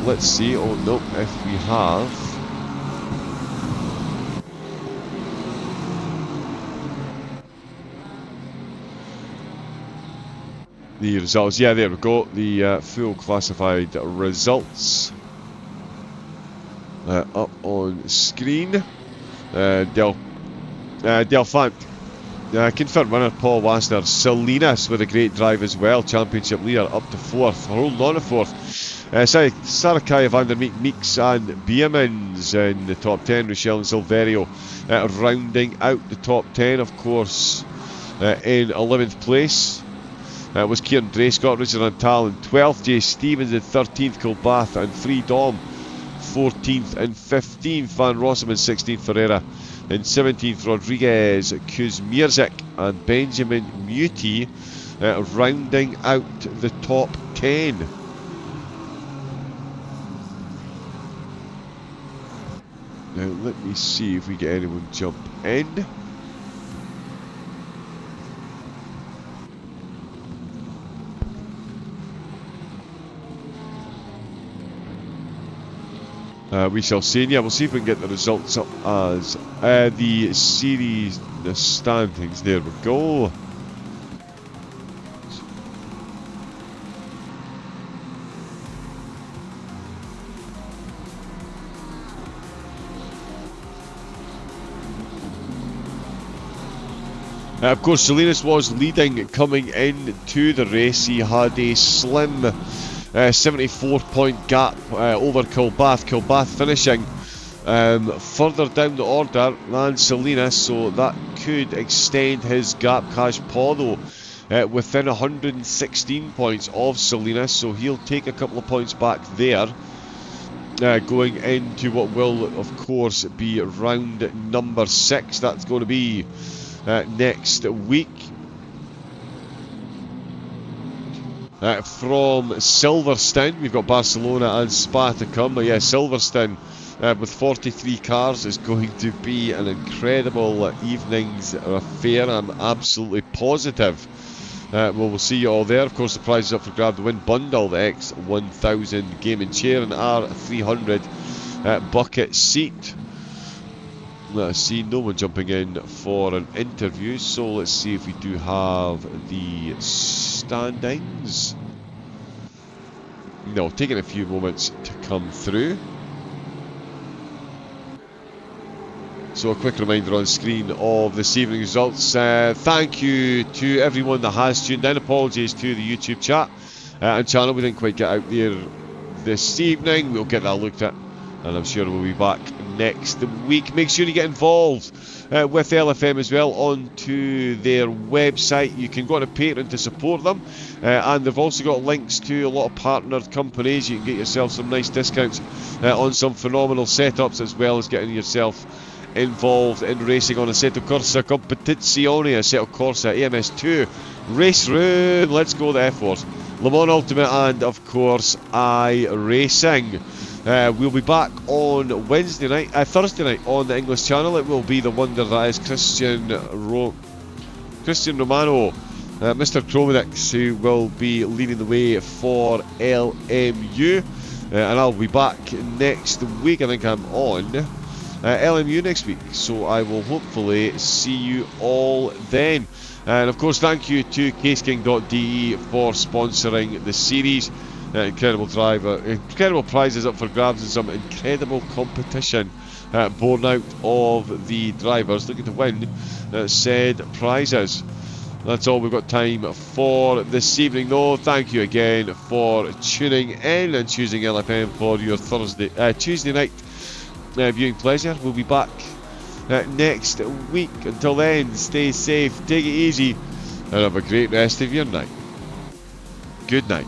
Let's see. Oh no, if we have the results. Yeah, there we go. The full classified results up on screen. Delphant confirmed winner Paul Waster. Salinas with a great drive as well. Championship leader up to 4th. Holding on to 4th. Sarakaya, Van der Meek, Meeks and Biermans in the top 10. Rochelle and Silverio rounding out the top 10, of course. In 11th place was Kieran Dre Scott, Richard Antal in 12th. Jay Stevens in 13th. Kilbath and Free Dom 14th and 15th, Van Rossum in 16th, Ferreira in 17th, Rodriguez, Kuzmierzik and Benjamin Muti rounding out the top 10. Now let me see if we get anyone jump in. We shall see. And yeah, we'll see if we can get the results up as the series, the standings. There we go. Of course, Salinas was leading coming into the race. He had a slim 74-point gap over Kilbath. Kilbath finishing further down the order than Salinas, so that could extend his gap. Cash Paul, though, within 116 points of Salinas, so he'll take a couple of points back there. Going into what will, of course, be round number 6. That's going to be next week. From Silverstone, we've got Barcelona and Spa to come. But yeah, Silverstone with 43 cars is going to be an incredible evening's affair. I'm absolutely positive. We'll see you all there. Of course, the prize is up for grab. The win bundle, the X1000 gaming chair, and R300 bucket seat. Let's see, no one jumping in for an interview, so let's see if we do have the standings. No, taking a few moments to come through. So a quick reminder on screen of this evening's results. Thank you to everyone that has tuned in. Apologies to the YouTube chat and channel. We didn't quite get out there this evening. We'll get that looked at, and I'm sure we'll be back next week. Make sure you get involved with LFM as well onto their website. You can go on a Patreon to support them, and they've also got links to a lot of partnered companies. You can get yourself some nice discounts on some phenomenal setups, as well as getting yourself involved in racing on Assetto Corsa Competizione, Assetto Corsa AMS2 Race Room. Let's go the F-Force, Le Mans Ultimate, and of course iRacing. We'll be back on Thursday night on the English channel. It will be the wonder that is Christian Romano, Mr. Chromonix, who will be leading the way for LMU, and I'll be back next week. I think I'm on LMU next week, so I will hopefully see you all then. And of course, thank you to Caseking.de for sponsoring the series. Incredible driver, incredible prizes up for grabs, and some incredible competition born out of the drivers looking to win said prizes. That's all we've got time for this evening, though. Thank you again for tuning in and choosing LFM for your Tuesday night viewing pleasure. We'll be back next week. Until then, stay safe, take it easy, and have a great rest of your night. Good night.